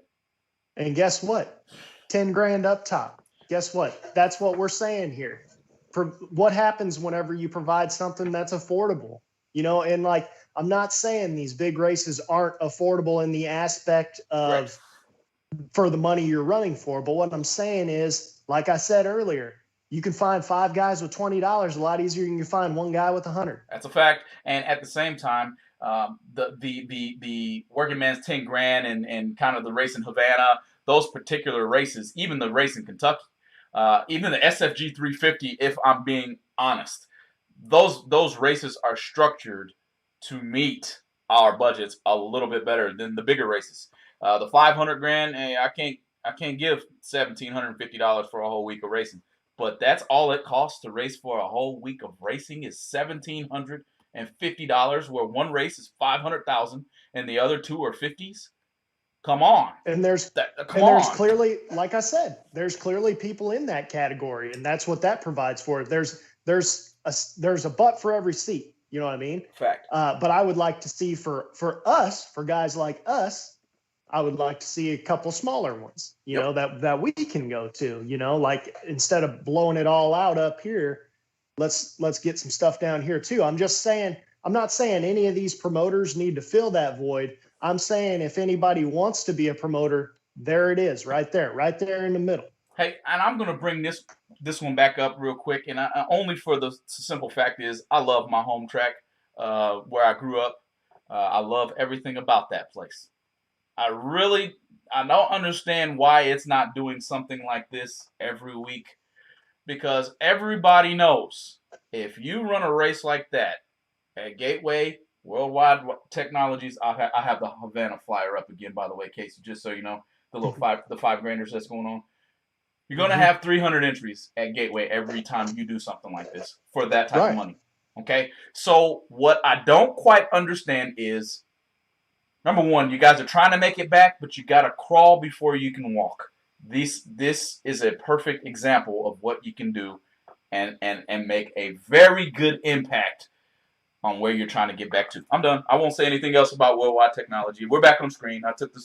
And guess what? 10 grand up top. Guess what? That's what we're saying here. What happens whenever you provide something that's affordable? And like, I'm not saying these big races aren't affordable in the aspect of for the money you're running for. But what I'm saying is, like I said earlier, you can find 5 guys with $20 a lot easier than you can find 1 guy with 100. That's a fact. And at the same time, the working man's 10 grand and kind of the race in Havana, those particular races, even the race in Kentucky, even the SFG 350, if I'm being honest, those races are structured to meet our budgets a little bit better than the bigger races. The 500 grand, hey, I can't give $1,750 for a whole week of racing. But that's all it costs to race for a whole week of racing is $1,750, where one race is 500,000 and the other two are 50s. Come on. And there's clearly, like I said, there's clearly people in that category, and that's what that provides for. There's a butt for every seat. You know what I mean? Fact. But I would like to see for us, for guys like us, I would like to see a couple smaller ones, you know, that we can go to, you know, like instead of blowing it all out up here, let's get some stuff down here too. I'm just saying, I'm not saying any of these promoters need to fill that void. I'm saying if anybody wants to be a promoter, there it is, right there in the middle. Hey, and I'm going to bring this one back up real quick, and only for the simple fact is I love my home track where I grew up. I love everything about that place. I don't understand why it's not doing something like this every week, because everybody knows if you run a race like that at Gateway, Worldwide Technologies, I have the Havana flyer up again, by the way, Casey, just so you know, the little the $5 that's going on. You're going to have 300 entries at Gateway every time you do something like this for that type of money. Okay? So what I don't quite understand is, number one, you guys are trying to make it back, but you got to crawl before you can walk. This is a perfect example of what you can do and make a very good impact on where you're trying to get back to. I'm done. I won't say anything else about Worldwide Technology. We're back on screen. I took the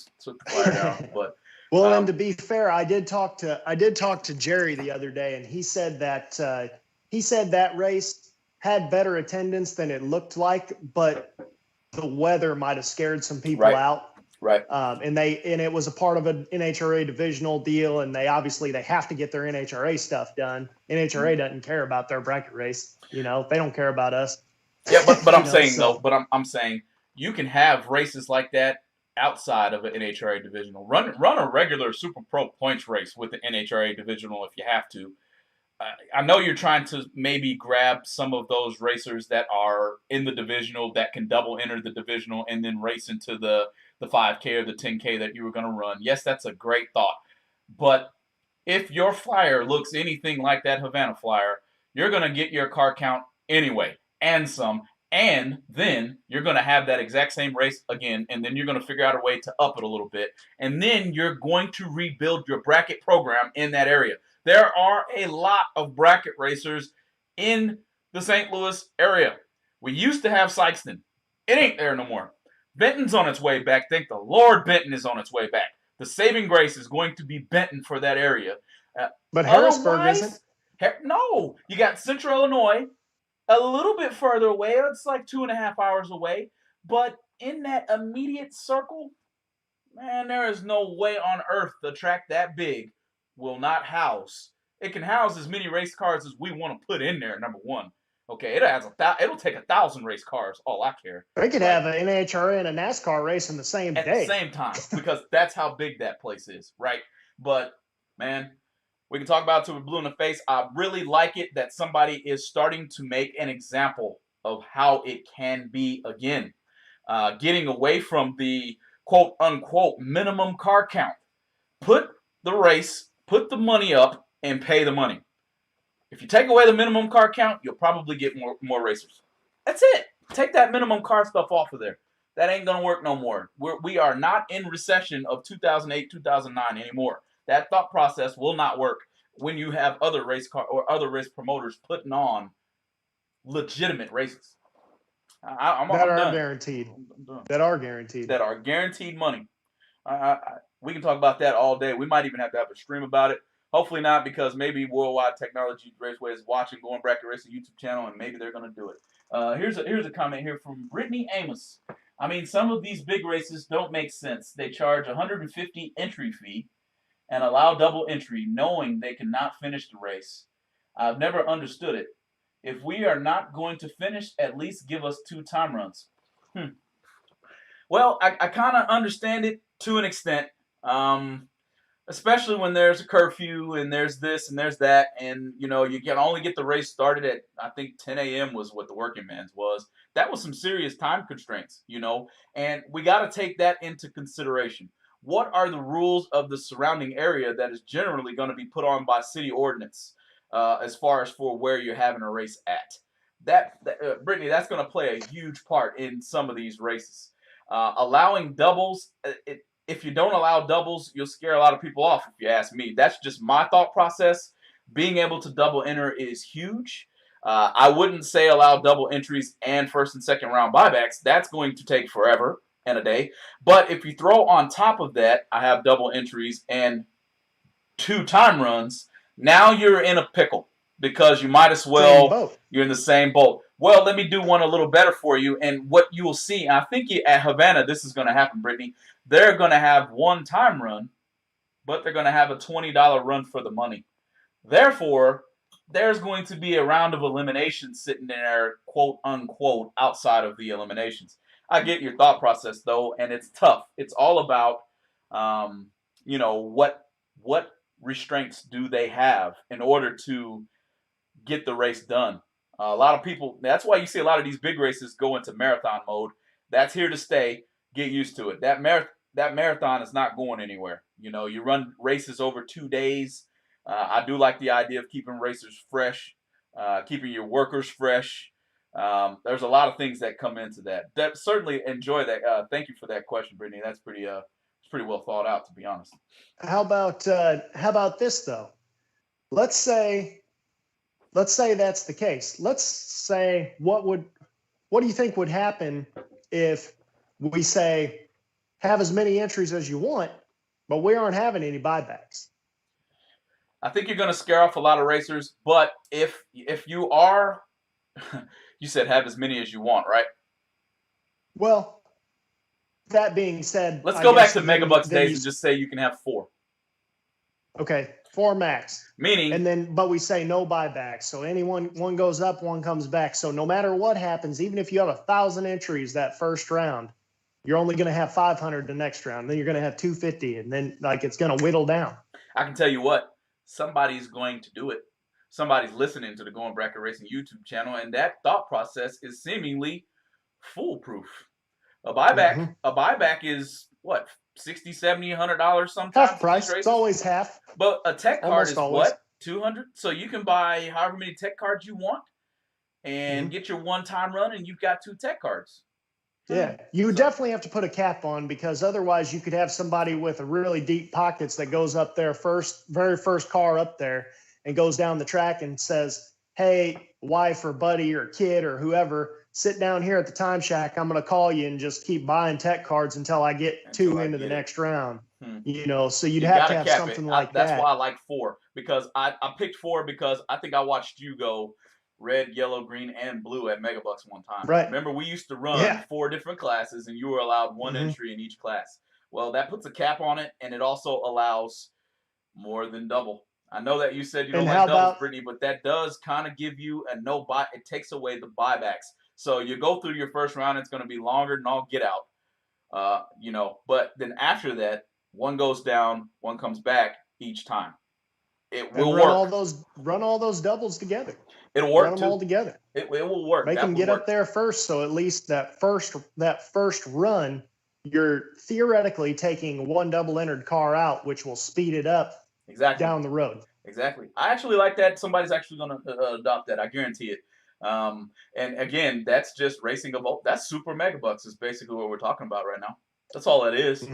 flyer down, but well, and to be fair, I did talk to Jerry the other day, and he said that race had better attendance than it looked like, but the weather might have scared some people out. Right. And it was a part of an NHRA divisional deal, and they have to get their NHRA stuff done. NHRA doesn't care about their bracket race. You know, they don't care about us. Yeah, but I'm saying I'm saying you can have races like that outside of an NHRA divisional. Run a regular Super Pro points race with the NHRA divisional if you have to. I know you're trying to maybe grab some of those racers that are in the divisional that can double enter the divisional and then race into the 5K or the 10K that you were going to run. Yes, that's a great thought. But if your flyer looks anything like that Havana flyer, you're going to get your car count anyway and some. And then you're going to have that exact same race again, and then you're going to figure out a way to up it a little bit. And then you're going to rebuild your bracket program in that area. There are a lot of bracket racers in the St. Louis area. We used to have Sykeston. It ain't there no more. Benton's on its way back. Thank the Lord Benton is on its way back. The saving grace is going to be Benton for that area. But Harrisburg isn't. No. You got Central Illinois. A little bit further away, it's like 2.5 hours away. But in that immediate circle, man, there is no way on earth the track that big will not house. It can house as many race cars as we want to put in there, number one. Okay, it'll take 1,000 race cars, all I care. They could have an NHRA and a NASCAR race in the same day. At the same time, because that's how big that place is, right? But, man, we can talk about it till we're blue in the face. I really like it that somebody is starting to make an example of how it can be again. Getting away from the quote-unquote minimum car count. Put the money up, and pay the money. If you take away the minimum car count, you'll probably get more racers. That's it. Take that minimum car stuff off of there. That ain't going to work no more. We are not in recession of 2008, 2009 anymore. That thought process will not work when you have other race race promoters putting on legitimate races. I'm guaranteed. That are guaranteed. That are guaranteed money. We can talk about that all day. We might even have to have a stream about it. Hopefully not, because maybe Worldwide Technology Raceway is watching Going Bracket Racing YouTube channel, and maybe they're going to do it. Here's a comment here from Brittany Amos. I mean, some of these big races don't make sense. They charge $150 entry fee and allow double entry, knowing they cannot finish the race. I've never understood it. If we are not going to finish, at least give us 2 time runs. Well, I kind of understand it to an extent. Especially when there's a curfew and there's this and there's that, and you can only get the race started at, I think 10 a.m. was what the working man's was. That was some serious time constraints, and we got to take that into consideration. what are the rules of the surrounding area that is generally going to be put on by city ordinance as far as for where you're having a race at. Brittany, that's going to play a huge part in some of these races. Allowing doubles, if you don't allow doubles, you'll scare a lot of people off, if you ask me. That's just my thought process. Being able to double enter is huge. I wouldn't say allow double entries and first and second round buybacks. That's going to take forever and a day. But if you throw on top of that, I have double entries and 2 time runs, now you're in a pickle because you might as well, you're in the same boat. Well, let me do one a little better for you. And what you will see, and I think at Havana, this is going to happen, Brittany. They're going to have 1 time run, but they're going to have a $20 run for the money. Therefore, there's going to be a round of eliminations sitting there, quote unquote, outside of the eliminations. I get your thought process though, and it's tough. It's all about, what restraints do they have in order to get the race done. A lot of people. That's why you see a lot of these big races go into marathon mode. That's here to stay. Get used to it. That marathon is not going anywhere. You run races over 2 days. I do like the idea of keeping racers fresh, keeping your workers fresh. There's a lot of things that come into that. Certainly enjoy that. Thank you for that question, Brittany. That's pretty well thought out, to be honest. How about this though? Let's say that's the case. Let's say what do you think would happen if we say have as many entries as you want, but we aren't having any buybacks? I think you're going to scare off a lot of racers, but if you are, you said have as many as you want, right? Well, that being said, let's go back to Megabucks days and just say you can have 4. Okay, 4 max. Meaning, but we say no buybacks. So one goes up, one comes back. So no matter what happens, even if you have 1,000 entries that first round, you're only going to have 500 the next round. Then you're going to have 250, and then it's going to whittle down. I can tell you what. Somebody's going to do it. Somebody's listening to the Going Bracket Racing YouTube channel, and that thought process is seemingly foolproof. A buyback is what, $60, $70, $100 sometimes. Half price. It's always half. But a tech card is what, $200. So you can buy however many tech cards you want, and get your 1 time run, and you've got 2 tech cards. Yeah, you would definitely have to put a cap on, because otherwise you could have somebody with a really deep pockets that goes up there very first car up there and goes down the track and says, hey, wife or buddy or kid or whoever, sit down here at the time shack. I'm going to call you and just keep buying tech cards until I get 2 into the next round. So you'd have to have something like that. That's why I like 4, because I picked 4 because I think I watched you go red, yellow, green, and blue at Megabucks one time. Right. Remember, we used to run 4 different classes, and you were allowed 1 entry in each class. Well, that puts a cap on it, and it also allows more than double. I know that you said you don't like doubles, Brittany, but that does kind of give you a no buy. It takes away the buybacks. So you go through your first round, it's going to be longer than all get out. But then after that, 1 goes down, 1 comes back each time. It will work. Run all those doubles together. It'll work. Run them all together. It will work. Make them get up there first, so at least that first run, you're theoretically taking 1 double entered car out, which will speed it up down the road. Exactly. I actually like that. Somebody's actually going to adopt that. I guarantee it. And again, that's just racing a vote. That's Super Megabucks is basically what we're talking about right now. That's all it is.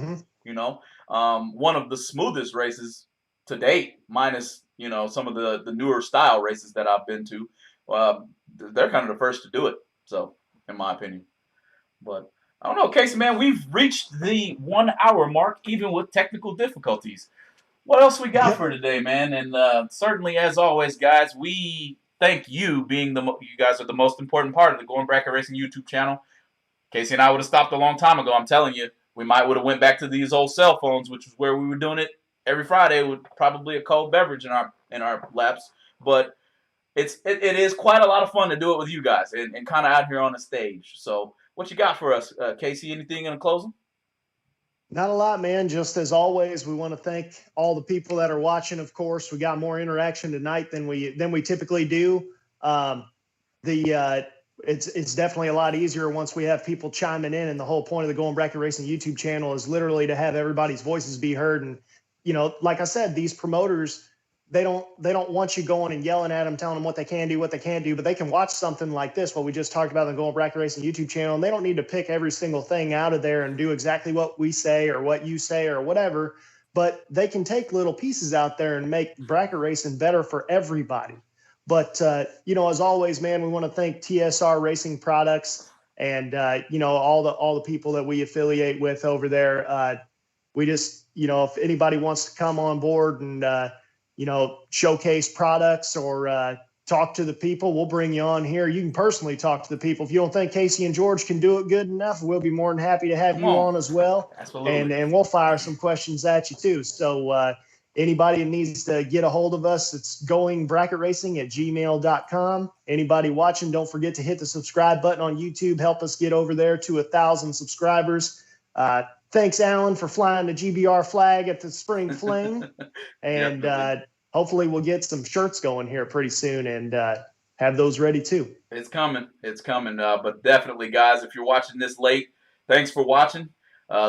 One of the smoothest races to date, minus some of the newer style races that I've been to. They're kind of the first to do it. So, in my opinion, but I don't know, Casey, man, we've reached the 1 hour mark, even with technical difficulties. What else we got for today, man? And certainly, as always, guys, we thank you being you guys are the most important part of the Going Bracket Racing YouTube channel. Casey and I would have stopped a long time ago. I'm telling you, we might would have went back to these old cell phones, which is where we were doing it every Friday with probably a cold beverage in our laps. But it is quite a lot of fun to do it with you guys and kind of out here on the stage. So what you got for us, Casey? Anything in closing? Not a lot, man. Just as always, we want to thank all the people that are watching. Of course, we got more interaction tonight than we typically do. The it's definitely a lot easier once we have people chiming in. And the whole point of the Going Bracket Racing YouTube channel is literally to have everybody's voices be heard. And, you know, like I said, these promoters, they don't want you going and yelling at them, telling them what they can do, what they can't do, but they can watch something like this, what we just talked about in the Going Bracket Racing YouTube channel, and they don't need to pick every single thing out of there and do exactly what we say or what you say or whatever, but they can take little pieces out there and make bracket racing better for everybody. But, you know, as always, man, we want to thank TSR Racing Products and, you know, all the people that we affiliate with over there. We just, you know, if anybody wants to come on board and, you know, showcase products or talk to the people, we'll bring you on here. You can personally talk to the people. If you don't think Casey and George can do it good enough, we'll be more than happy to have you on as well. Absolutely. And we'll fire some questions at you too. So anybody that needs to get a hold of us, it's goingbracketracing@gmail.com. Anybody watching, don't forget to hit the subscribe button on YouTube. Help us get over there to 1,000 subscribers. Thanks, Alan, for flying the GBR flag at the Spring Fling. And hopefully we'll get some shirts going here pretty soon and have those ready too. It's coming. It's coming. But definitely, guys, if you're watching this late, thanks for watching.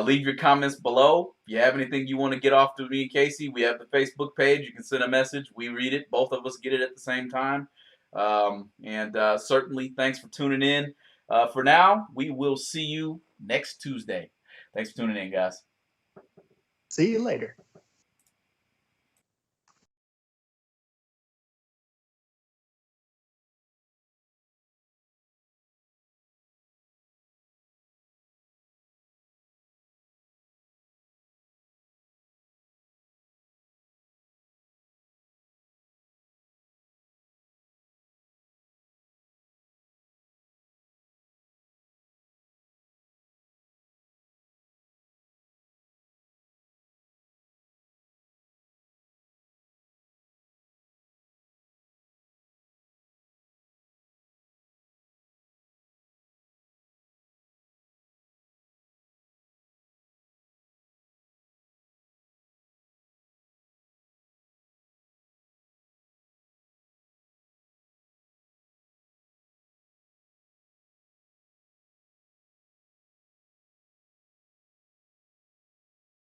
Leave your comments below. If you have anything you want to get off to me and Casey, we have the Facebook page. You can send a message. We read it. Both of us get it at the same time. Certainly, thanks for tuning in. For now, we will see you next Tuesday. Thanks for tuning in, guys. See you later.